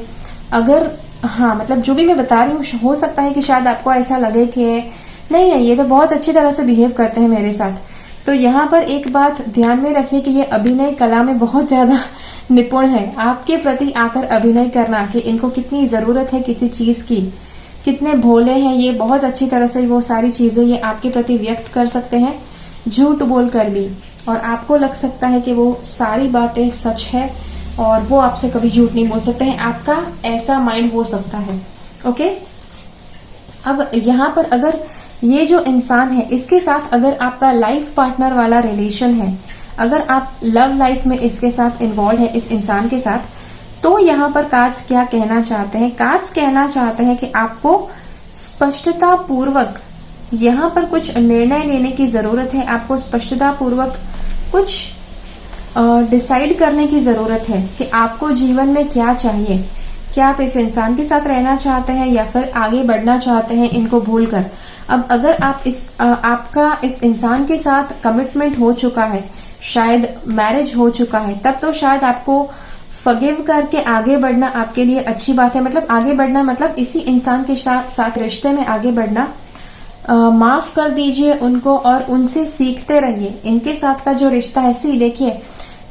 अगर मतलब जो भी मैं बता रही हूँ, हो सकता है कि शायद आपको ऐसा लगे कि नहीं ये तो बहुत अच्छी तरह से बिहेव करते हैं मेरे साथ। तो यहाँ पर एक बात ध्यान में रखिए कि ये अभिनय कला में बहुत ज्यादा निपुण है। आपके प्रति आकर अभिनय करना कि इनको कितनी जरूरत है किसी चीज की, कितने भोले हैं ये, बहुत अच्छी तरह से वो सारी चीजें ये आपके प्रति व्यक्त कर सकते हैं, झूठ बोलकर भी। और आपको लग सकता है कि वो सारी बातें सच है और वो आपसे कभी झूठ नहीं बोल सकते हैं। आपका ऐसा माइंड हो सकता है। ओके, अब यहाँ पर अगर ये जो इंसान है, इसके साथ अगर आपका लाइफ पार्टनर वाला रिलेशन है, अगर आप लव लाइफ में इसके साथ इन्वॉल्व है, इस इंसान के साथ, तो यहाँ पर कार्ड्स क्या कहना चाहते हैं? कार्ड्स कहना चाहते हैं कि आपको स्पष्टता पूर्वक यहाँ पर कुछ निर्णय लेने की जरूरत है। आपको स्पष्टता पूर्वक कुछ डिसाइड करने की जरूरत है कि आपको जीवन में क्या चाहिए। क्या आप इस इंसान के साथ रहना चाहते हैं या फिर आगे बढ़ना चाहते हैं इनको भूलकर? अब अगर आप आपका इस इंसान के साथ कमिटमेंट हो चुका है, शायद मैरिज हो चुका है, तब तो शायद आपको फॉरगिव करके आगे बढ़ना आपके लिए अच्छी बात है। मतलब आगे बढ़ना मतलब इसी इंसान के साथ रिश्ते में आगे बढ़ना। माफ कर दीजिए उनको और उनसे सीखते रहिए। इनके साथ का जो रिश्ता है, देखिए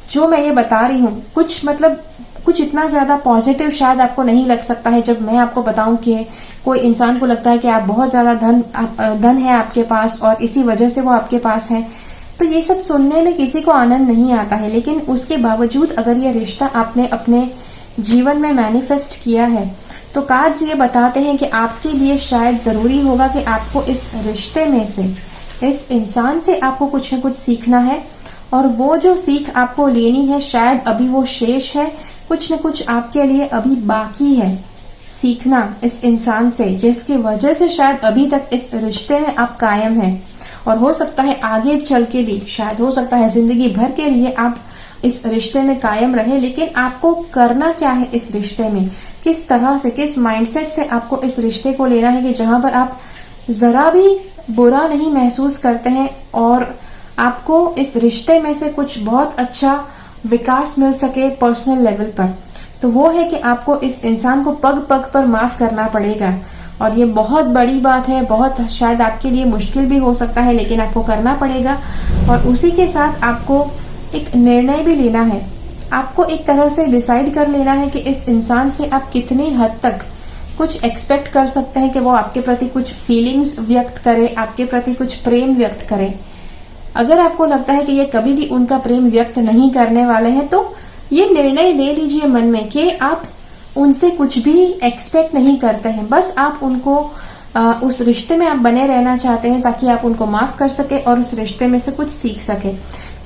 जो मैं ये बता रही हूँ कुछ इतना ज्यादा पॉजिटिव शायद आपको नहीं लग सकता है जब मैं आपको बताऊं कि कोई इंसान को लगता है कि आप बहुत ज्यादा धन है आपके पास और इसी वजह से वो आपके पास है। तो ये सब सुनने में किसी को आनंद नहीं आता है, लेकिन उसके बावजूद अगर ये रिश्ता आपने अपने जीवन में मैनिफेस्ट किया है तो कार्ड्स ये बताते हैं कि आपके लिए शायद जरूरी होगा कि आपको इस रिश्ते में से, इस इंसान से आपको कुछ न कुछ सीखना है। और वो जो सीख आपको लेनी है शायद अभी वो शेष है, कुछ न कुछ आपके लिए अभी बाकी है सीखना इस इंसान से, जिसकी वजह से शायद अभी तक इस रिश्ते में आप कायम हैं। और हो सकता है आगे चल के भी, शायद हो सकता है जिंदगी भर के लिए आप इस रिश्ते में कायम रहे। लेकिन आपको करना क्या है इस रिश्ते में, किस तरह से, किस माइंडसेट से आपको इस रिश्ते को लेना है कि जहां पर आप जरा भी बुरा नहीं महसूस करते हैं और आपको इस रिश्ते में से कुछ बहुत अच्छा विकास मिल सके पर्सनल लेवल पर। तो वो है कि आपको इस इंसान को पग पग पर माफ करना पड़ेगा। और ये बहुत बड़ी बात है, बहुत शायद आपके लिए मुश्किल भी हो सकता है, लेकिन आपको करना पड़ेगा। और उसी के साथ आपको एक निर्णय भी लेना है, आपको एक तरह से डिसाइड कर लेना है कि इस इंसान से आप कितनी हद तक कुछ एक्सपेक्ट कर सकते हैं कि वो आपके प्रति कुछ फीलिंग्स व्यक्त करे, आपके प्रति कुछ प्रेम व्यक्त करे। अगर आपको लगता है कि ये कभी भी उनका प्रेम व्यक्त नहीं करने वाले हैं तो ये निर्णय ले लीजिए मन में कि आप उनसे कुछ भी एक्सपेक्ट नहीं करते हैं, बस आप उनको उस रिश्ते में आप बने रहना चाहते हैं ताकि आप उनको माफ कर सके और उस रिश्ते में से कुछ सीख सके।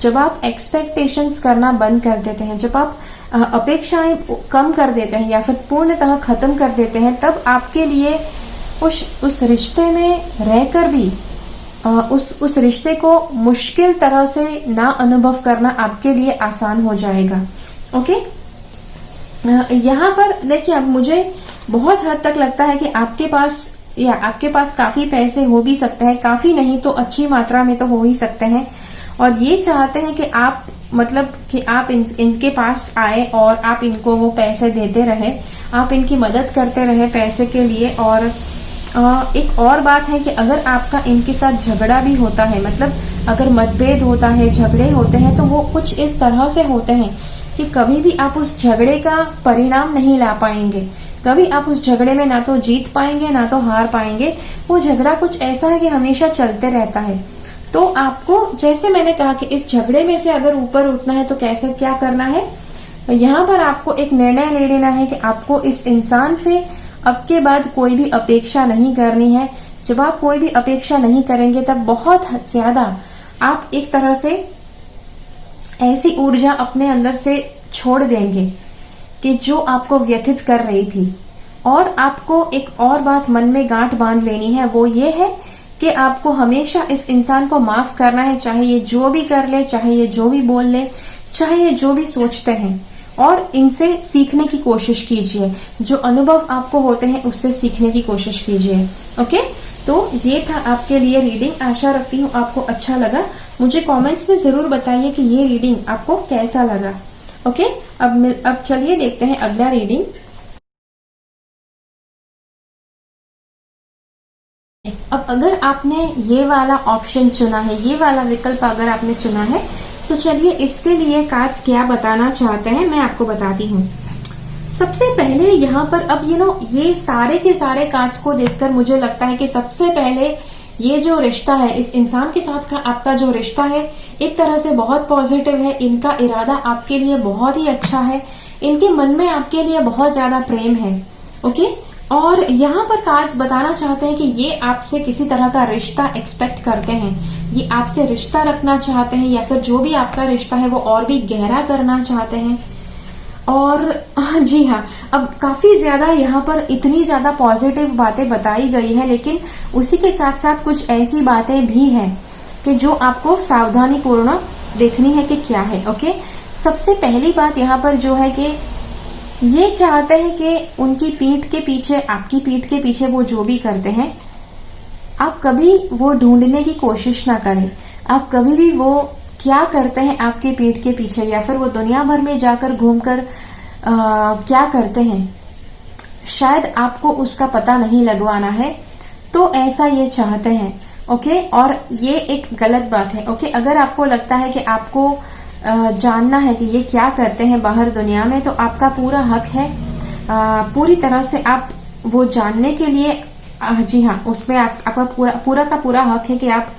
जब आप एक्सपेक्टेशंस करना बंद कर देते हैं, जब आप अपेक्षाएं कम कर देते हैं या फिर पूर्णतः खत्म कर देते हैं, तब आपके लिए उस रिश्ते में रहकर भी उस रिश्ते को मुश्किल तरह से ना अनुभव करना आपके लिए आसान हो जाएगा। ओके, यहाँ पर देखिए, अब मुझे बहुत हद तक लगता है कि आपके पास काफी पैसे हो भी सकते हैं, काफी नहीं तो अच्छी मात्रा में तो हो ही सकते हैं। और ये चाहते हैं कि आप आप इनके पास आए और आप इनको वो पैसे देते रहे, आप इनकी मदद करते रहे पैसे के लिए। और एक और बात है कि अगर आपका इनके साथ झगड़ा भी होता है, मतलब अगर मतभेद होता है, झगड़े होते हैं, तो वो कुछ इस तरह से होते हैं कि कभी भी आप उस झगड़े का परिणाम नहीं ला पाएंगे, कभी आप उस झगड़े में ना तो जीत पाएंगे ना तो हार पाएंगे। वो झगड़ा कुछ ऐसा है कि हमेशा चलते रहता है। तो आपको, जैसे मैंने कहा कि इस झगड़े में से अगर ऊपर उठना है तो कैसे क्या करना है, यहाँ पर आपको एक निर्णय ले लेना है कि आपको इस इंसान से अब के बाद कोई भी अपेक्षा नहीं करनी है। जब आप कोई भी अपेक्षा नहीं करेंगे तब बहुत ज्यादा आप एक तरह से ऐसी ऊर्जा अपने अंदर से छोड़ देंगे कि जो आपको व्यथित कर रही थी। और आपको एक और बात मन में गांठ बांध लेनी है, वो ये है कि आपको हमेशा इस इंसान को माफ करना है, चाहे ये जो भी कर ले, चाहे ये जो भी बोल ले, चाहे ये जो भी सोचते हैं। और इनसे सीखने की कोशिश कीजिए, जो अनुभव आपको होते हैं उससे सीखने की कोशिश कीजिए। ओके, तो ये था आपके लिए रीडिंग। आशा रखती हूँ आपको अच्छा लगा। मुझे कमेंट्स में जरूर बताइए कि ये रीडिंग आपको कैसा लगा। ओके, अब चलिए देखते हैं अगला रीडिंग। अब अगर आपने ये वाला ऑप्शन चुना है, ये वाला विकल्प अगर आपने चुना है, तो चलिए इसके लिए कार्ड्स क्या बताना चाहते हैं मैं आपको बताती हूँ। सबसे पहले यहाँ पर अब ये सारे के सारे कार्ड्स को देखकर मुझे लगता है कि सबसे पहले ये जो रिश्ता है, इस इंसान के साथ का आपका जो रिश्ता है, एक तरह से बहुत पॉजिटिव है। इनका इरादा आपके लिए बहुत ही अच्छा है, इनके मन में आपके लिए बहुत ज्यादा प्रेम है। ओके, और यहाँ पर कार्ड्स बताना चाहते हैं कि ये आपसे किसी तरह का रिश्ता एक्सपेक्ट करते हैं, ये आपसे रिश्ता रखना चाहते हैं, या फिर जो भी आपका रिश्ता है वो और भी गहरा करना चाहते हैं। और जी हाँ, अब काफी ज्यादा यहाँ पर इतनी ज्यादा पॉजिटिव बातें बताई गई है, लेकिन उसी के साथ साथ कुछ ऐसी बातें भी हैं कि जो आपको सावधानी पूर्ण देखनी है कि क्या है। ओके, सबसे पहली बात यहाँ पर जो है कि ये चाहते हैं कि उनकी पीठ के पीछे, आपकी पीठ के पीछे वो जो भी करते हैं, आप कभी वो ढूंढने की कोशिश ना करें। आप कभी भी वो क्या करते हैं आपके पीठ के पीछे, या फिर वो दुनिया भर में जाकर घूमकर क्या करते हैं, शायद आपको उसका पता नहीं लगवाना है। तो ऐसा ये चाहते हैं। ओके, और ये एक गलत बात है। ओके, अगर आपको लगता है कि आपको जानना है कि ये क्या करते हैं बाहर दुनिया में, तो आपका पूरा हक है, पूरी तरह से आप वो जानने के लिए, जी हाँ, उसमें आपका पूरा का पूरा हक है कि आप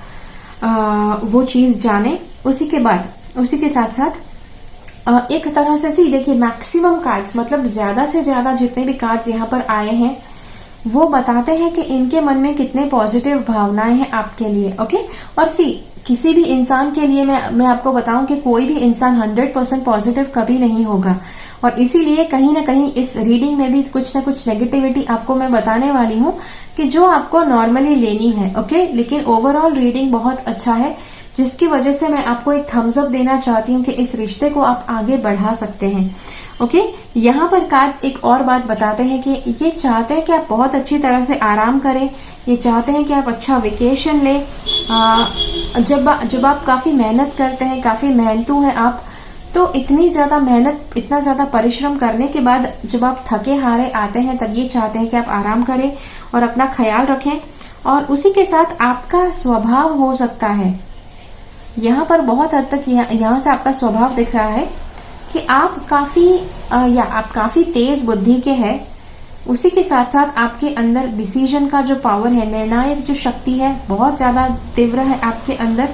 वो चीज जाने। उसी के बाद, उसी के साथ साथ एक तरह से देखिए, मैक्सिमम कार्ड्स, मतलब ज्यादा से ज्यादा जितने भी कार्ड्स यहाँ पर आए हैं वो बताते हैं कि इनके मन में कितने पॉजिटिव भावनाएं हैं आपके लिए। ओके, और किसी भी इंसान के लिए मैं आपको बताऊं कि कोई भी इंसान 100% पॉजिटिव कभी नहीं होगा, और इसीलिए कहीं ना कहीं इस रीडिंग में भी कुछ ना कुछ नेगेटिविटी आपको मैं बताने वाली हूँ कि जो आपको नॉर्मली लेनी है। ओके, लेकिन ओवरऑल रीडिंग बहुत अच्छा है, जिसकी वजह से मैं आपको एक थम्स अप देना चाहती हूँ कि इस रिश्ते को आप आगे बढ़ा सकते हैं। ओके, यहाँ पर कार्ड्स एक और बात बताते हैं कि ये चाहते हैं कि आप बहुत अच्छी तरह से आराम करें, ये चाहते हैं कि आप अच्छा वेकेशन लें। जब आप काफी मेहनत करते हैं, काफी मेहनतू हैं आप, तो इतनी ज्यादा मेहनत, इतना ज्यादा परिश्रम करने के बाद जब आप थके हारे आते हैं, तब ये चाहते हैं कि आप आराम करें और अपना ख्याल रखें। और उसी के साथ आपका स्वभाव हो सकता है, यहाँ पर बहुत हद तक यहाँ से आपका स्वभाव दिख रहा है कि आप काफी तेज बुद्धि के हैं। उसी के साथ साथ आपके अंदर डिसीजन का जो पावर है, निर्णायक जो शक्ति है, बहुत ज्यादा तीव्र है आपके अंदर,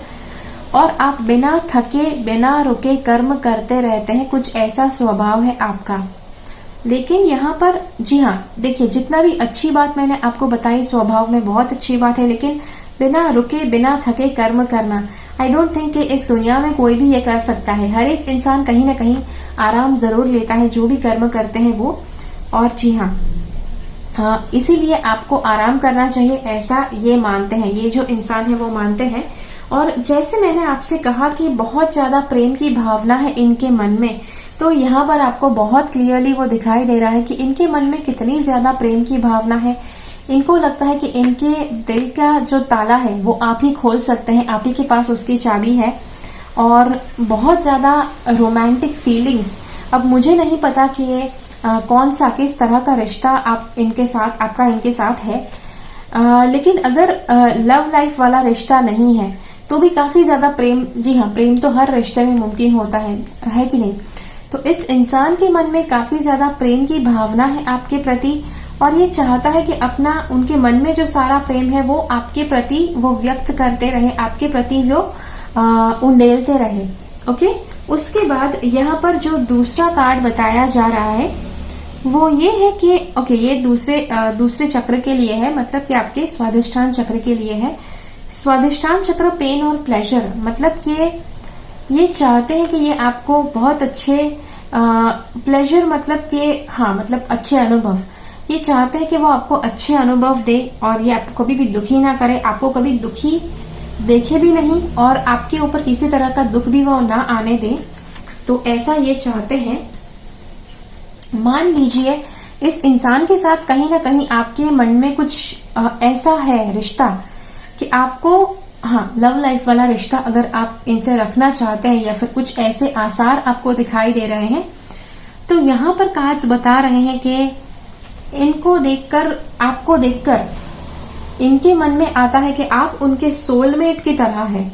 और आप बिना थके बिना रुके कर्म करते रहते हैं, कुछ ऐसा स्वभाव है आपका। लेकिन यहाँ पर, जी हाँ, देखिए, जितना भी अच्छी बात मैंने आपको बताई स्वभाव में, बहुत अच्छी बात है, लेकिन बिना रुके बिना थके कर्म करना, आई डोंट थिंक कि इस दुनिया में कोई भी ये कर सकता है। हर एक इंसान कहीं ना कहीं आराम जरूर लेता है, जो भी कर्म करते हैं वो। और जी हाँ, इसीलिए आपको आराम करना चाहिए, ऐसा ये मानते हैं, ये जो इंसान है वो मानते हैं। और जैसे मैंने आपसे कहा कि बहुत ज्यादा प्रेम की भावना है इनके मन में, तो यहाँ पर आपको बहुत क्लियरली वो दिखाई दे रहा है कि इनके मन में कितनी ज्यादा प्रेम की भावना है। इनको लगता है कि इनके दिल का जो ताला है वो आप ही खोल सकते हैं, आप ही के पास उसकी चाबी है, और बहुत ज्यादा रोमांटिक फीलिंग्स। अब मुझे नहीं पता कि ये कौन सा, किस तरह का रिश्ता आपका इनके साथ है, लेकिन अगर लव लाइफ वाला रिश्ता नहीं है तो भी काफी ज्यादा प्रेम, जी हाँ, प्रेम तो हर रिश्ते में मुमकिन होता है कि नहीं। तो इस इंसान के मन में काफी ज्यादा प्रेम की भावना है आपके प्रति, और ये चाहता है कि उनके मन में जो सारा प्रेम है वो आपके प्रति वो व्यक्त करते रहे, आपके प्रति वो उंडेलते रहे। ओके, उसके बाद यहाँ पर जो दूसरा कार्ड बताया जा रहा है वो ये है कि ओके, ये दूसरे चक्र के लिए है, मतलब कि आपके स्वादिष्ठान चक्र के लिए है। स्वादिष्ठान चक्र पेन और प्लेजर, मतलब कि ये चाहते हैं कि ये आपको बहुत अच्छे प्लेजर, मतलब कि हाँ, मतलब अच्छे अनुभव, ये चाहते हैं कि वो आपको अच्छे अनुभव दे, और ये आपको कभी भी दुखी ना करे, आपको कभी दुखी देखे भी नहीं, और आपके ऊपर किसी तरह का दुख भी वो ना आने दे। तो ऐसा ये चाहते हैं। मान लीजिए इस इंसान के साथ कहीं ना कहीं आपके मन में कुछ ऐसा है रिश्ता कि आपको, हाँ, लव लाइफ वाला रिश्ता अगर आप इनसे रखना चाहते हैं, या फिर कुछ ऐसे आसार आपको दिखाई दे रहे हैं, तो यहाँ पर कार्ड्स बता रहे हैं कि इनको देखकर, आपको देखकर इनके मन में आता है कि आप उनके सोलमेट की तरह है।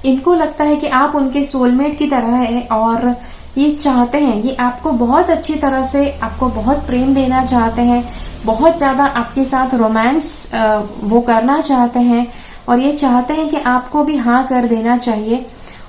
इनको लगता है कि आप उनके सोलमेट की तरह है, और ये चाहते हैं, ये आपको बहुत अच्छी तरह से, आपको बहुत प्रेम देना चाहते हैं, बहुत ज्यादा आपके साथ रोमांस वो करना चाहते हैं, और ये चाहते हैं कि आपको भी हाँ कर देना चाहिए।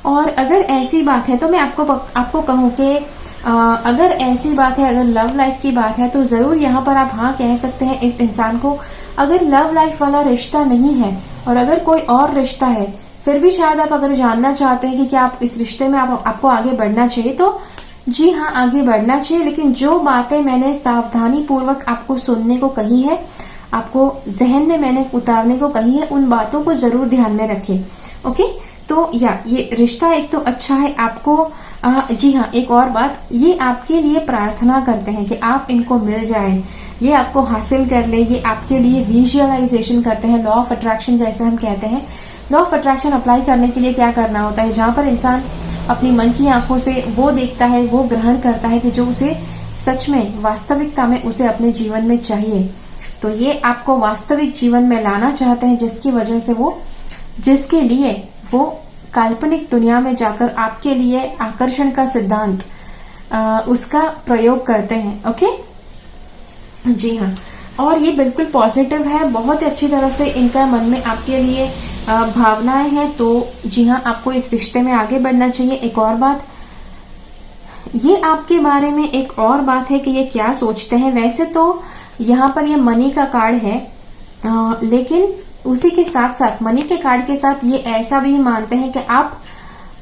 और अगर ऐसी बात है तो मैं आपको कहूँ कि अगर ऐसी बात है, अगर लव लाइफ की बात है, तो जरूर यहाँ पर आप हाँ कह सकते हैं इस इंसान को। अगर लव लाइफ वाला रिश्ता नहीं है और अगर कोई और रिश्ता है, फिर भी शायद आप अगर जानना चाहते हैं कि क्या आप इस रिश्ते में आपको आगे बढ़ना चाहिए, तो जी हाँ, आगे बढ़ना चाहिए। लेकिन जो बातें मैंने सावधानी पूर्वक आपको सुनने को कही है, आपको जहन में मैंने उतारने को कही है, उन बातों को जरूर ध्यान में रखें। ओके, तो ये रिश्ता एक तो अच्छा है आपको। जी हाँ, एक और बात, ये आपके लिए प्रार्थना करते हैं कि आप इनको मिल जाए, ये आपको हासिल कर ले, ये आपके लिए विजुअलाइजेशन करते हैं। लॉ ऑफ अट्रैक्शन जैसे हम कहते हैं, लॉ ऑफ अट्रैक्शन अप्लाई करने के लिए क्या करना होता है, जहां पर इंसान अपनी मन की आंखों से वो देखता है, वो ग्रहण करता है कि जो उसे सच में वास्तविकता में उसे अपने जीवन में चाहिए, तो ये आपको वास्तविक जीवन में लाना चाहते हैं, जिसकी वजह से जिसके लिए वो काल्पनिक दुनिया में जाकर आपके लिए आकर्षण का सिद्धांत उसका प्रयोग करते हैं। ओके, जी हाँ, और ये बिल्कुल पॉजिटिव है, बहुत ही अच्छी तरह से इनका मन में आपके लिए भावनाएं हैं। तो जी हाँ, आपको इस रिश्ते में आगे बढ़ना चाहिए। एक और बात, ये आपके बारे में एक और बात है कि ये क्या सोचते हैं। वैसे तो यहाँ पर ये मनी का कार्ड है, लेकिन उसी के साथ साथ, मनी के कार्ड के साथ, ये ऐसा भी मानते हैं कि आप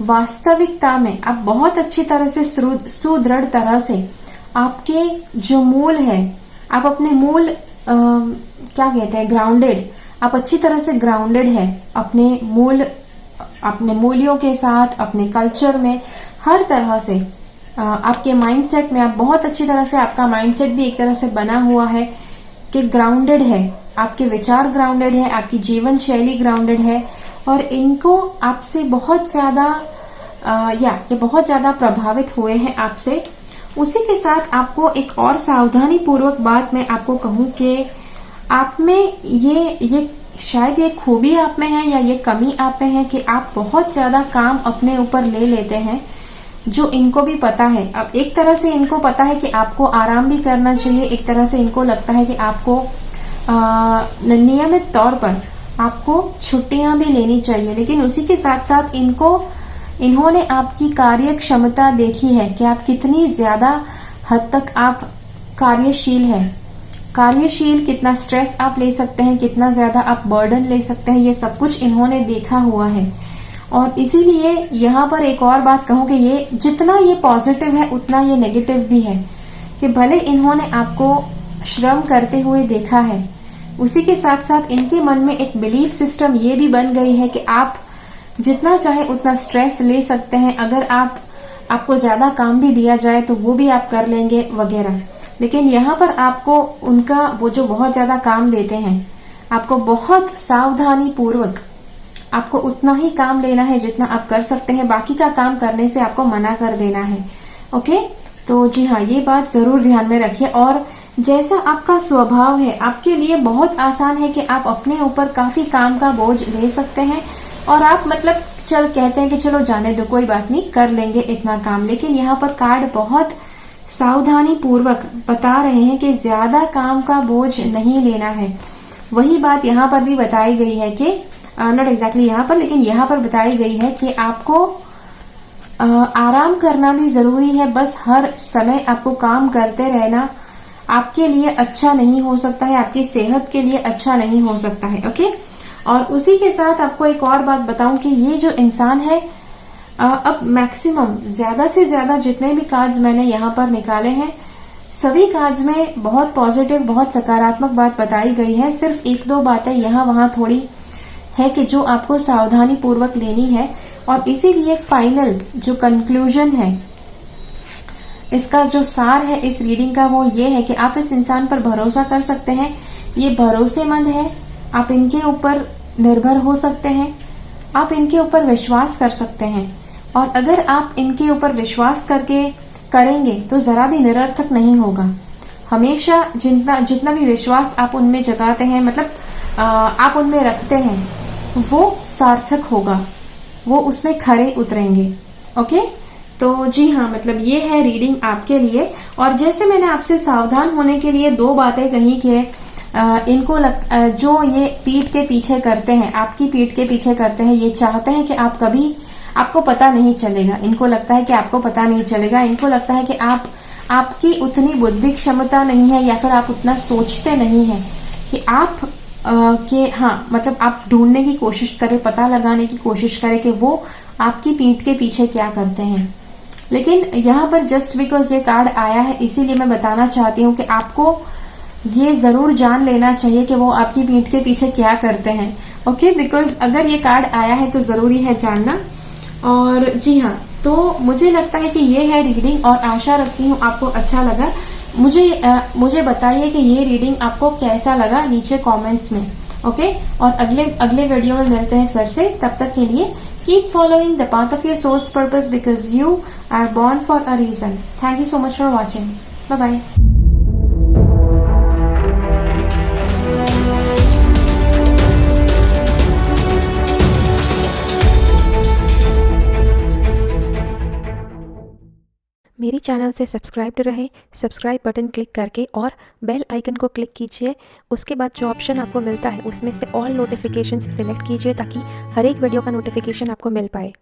वास्तविकता में आप बहुत अच्छी तरह से सुदृढ़ तरह से आपके जो मूल है, आप अपने मूल क्या कहते हैं, ग्राउंडेड, आप अच्छी तरह से ग्राउंडेड है अपने मूल्यों के साथ, अपने कल्चर में, हर तरह से आपके माइंडसेट में आप बहुत अच्छी तरह से, आपका माइंडसेट भी एक तरह से बना हुआ है कि ग्राउंडेड है, आपके विचार ग्राउंडेड है, आपकी जीवन शैली ग्राउंडेड है, और इनको आपसे बहुत ज्यादा ये बहुत ज्यादा प्रभावित हुए हैं आपसे। उसी के साथ आपको एक और सावधानी पूर्वक बात मैं आपको कहूं कि आप में ये शायद ये खूबी आप में है या ये कमी आप में है कि आप बहुत ज्यादा काम अपने ऊपर ले लेते हैं, जो इनको भी पता है। अब एक तरह से इनको पता है कि आपको आराम भी करना चाहिए, एक तरह से इनको लगता है कि आपको नियमित तौर पर आपको छुट्टियां भी लेनी चाहिए, लेकिन उसी के साथ साथ इन्होंने आपकी कार्य क्षमता देखी है कि आप कितनी ज्यादा हद तक आप कार्यशील, कितना स्ट्रेस आप ले सकते हैं, कितना ज्यादा आप बर्डन ले सकते हैं, ये सब कुछ इन्होंने देखा हुआ है। और इसीलिए यहाँ पर एक और बात कहूं कि ये जितना ये पॉजिटिव है उतना ये नेगेटिव भी है, कि भले इन्होंने आपको श्रम करते हुए देखा है, उसी के साथ साथ इनके मन में एक बिलीफ सिस्टम ये भी बन गई है कि आप जितना चाहे उतना स्ट्रेस ले सकते हैं, अगर आपको ज्यादा काम भी दिया जाए तो वो भी आप कर लेंगे वगैरह। लेकिन यहाँ पर आपको उनका वो जो बहुत ज्यादा काम देते हैं, आपको बहुत सावधानी पूर्वक आपको उतना ही काम लेना है जितना आप कर सकते हैं, बाकी का काम करने से आपको मना कर देना है। ओके, तो जी हाँ, ये बात जरूर ध्यान में रखिए। और जैसा आपका स्वभाव है, आपके लिए बहुत आसान है कि आप अपने ऊपर काफी काम का बोझ ले सकते हैं, और आप मतलब कहते हैं कि चलो जाने दो, कोई बात नहीं, कर लेंगे इतना काम। लेकिन यहाँ पर कार्ड बहुत सावधानी पूर्वक बता रहे हैं कि ज्यादा काम का बोझ नहीं लेना है। वही बात यहाँ पर भी बताई गई है कि नॉट एग्जैक्टली यहाँ पर, लेकिन यहाँ पर बताई गई है कि आपको आराम करना भी जरूरी है। बस हर समय आपको काम करते रहना आपके लिए अच्छा नहीं हो सकता है, आपकी सेहत के लिए अच्छा नहीं हो सकता है। ओके, और उसी के साथ आपको एक और बात बताऊं कि ये जो इंसान है, अब मैक्सिमम ज्यादा से ज्यादा जितने भी कार्ड्स मैंने यहाँ पर निकाले हैं, सभी कार्ड्स में बहुत पॉजिटिव, बहुत सकारात्मक बात बताई गई है। सिर्फ एक दो बातें यहाँ वहां थोड़ी है कि जो आपको सावधानी पूर्वक लेनी है, और इसीलिए फाइनल जो कंक्लूजन है, इसका जो सार है इस रीडिंग का, वो ये है कि आप इस इंसान पर भरोसा कर सकते हैं, ये भरोसेमंद है, आप इनके ऊपर निर्भर हो सकते हैं, आप इनके ऊपर विश्वास कर सकते हैं। और अगर आप इनके ऊपर विश्वास करेंगे तो जरा भी निरर्थक नहीं होगा। हमेशा जितना भी विश्वास आप उनमें जगाते हैं, मतलब आप उनमें रखते हैं, वो सार्थक होगा, वो उसमें खरे उतरेंगे। ओके, तो जी हाँ, मतलब ये है रीडिंग आपके लिए। और जैसे मैंने आपसे सावधान होने के लिए दो बातें कही कि इनको जो ये पीठ के पीछे करते हैं, आपकी पीठ के पीछे करते हैं, ये चाहते हैं कि आपको पता नहीं चलेगा। इनको लगता है कि आपको पता नहीं चलेगा, इनको लगता है कि आपकी उतनी बुद्धि क्षमता नहीं है, या फिर आप उतना सोचते नहीं है कि मतलब आप ढूंढने की कोशिश करें, पता लगाने की कोशिश करें कि वो आपकी पीठ के पीछे क्या करते हैं। लेकिन यहाँ पर जस्ट बिकॉज ये कार्ड आया है, इसीलिए मैं बताना चाहती हूँ कि आपको ये जरूर जान लेना चाहिए कि वो आपकी पीठ के पीछे क्या करते हैं। ओके, बिकॉज अगर ये कार्ड आया है तो जरूरी है जानना। और जी हाँ, तो मुझे लगता है कि ये है रीडिंग, और आशा रखती हूँ आपको अच्छा लगा। मुझे बताइए कि ये रीडिंग आपको कैसा लगा नीचे कमेंट्स में। ओके, और अगले वीडियो में मिलते हैं फिर से। तब तक के लिए keep following the path of your soul's purpose, because you are born for a reason. Thank you so much for watching. Bye bye. मेरी चैनल से सब्सक्राइब्ड रहें, सब्सक्राइब बटन क्लिक करके और बेल आइकन को क्लिक कीजिए। उसके बाद जो ऑप्शन आपको मिलता है उसमें से ऑल नोटिफिकेशंस सिलेक्ट कीजिए ताकि हर एक वीडियो का नोटिफिकेशन आपको मिल पाए।